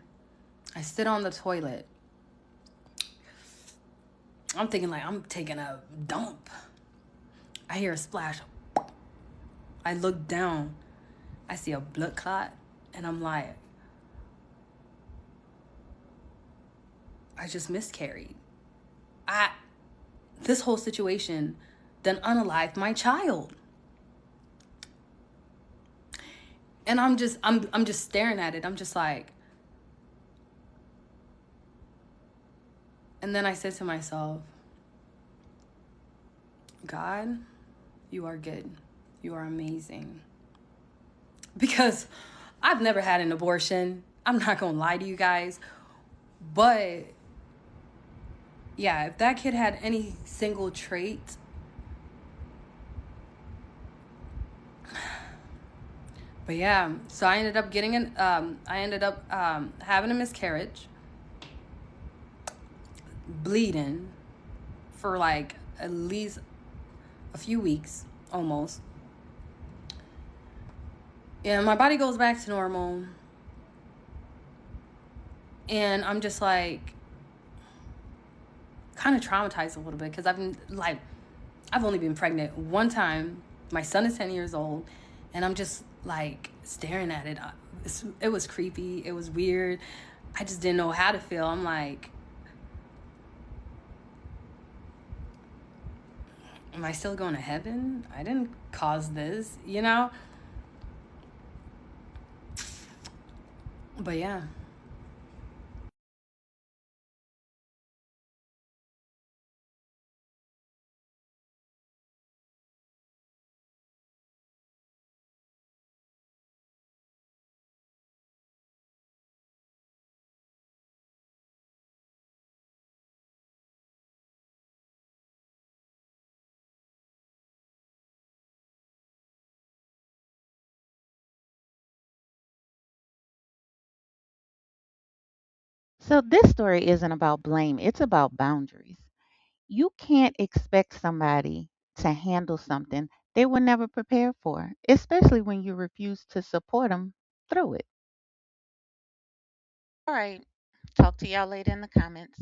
I sit on the toilet. I'm thinking like I'm taking a dump. I hear a splash. I look down. I see a blood clot. And I'm like, I just miscarried. This whole situation then unalived my child. And I'm just staring at it. I'm just like, and then I said to myself, God, you are good. You are amazing. Because I've never had an abortion. I'm not going to lie to you guys. But yeah, if that kid had any single trait, but yeah, so I ended up having a miscarriage, bleeding for like at least a few weeks, almost. Yeah, my body goes back to normal. And I'm just like kind of traumatized a little bit because I've only been pregnant one time. My son is 10 years old, and I'm just like staring at it. It was creepy. It was weird. I just didn't know how to feel. I'm like, am I still going to heaven? I didn't cause this, you know? But yeah. So this story isn't about blame, it's about boundaries. You can't expect somebody to handle something they were never prepared for, especially when you refuse to support them through it. All right. Talk to y'all later in the comments.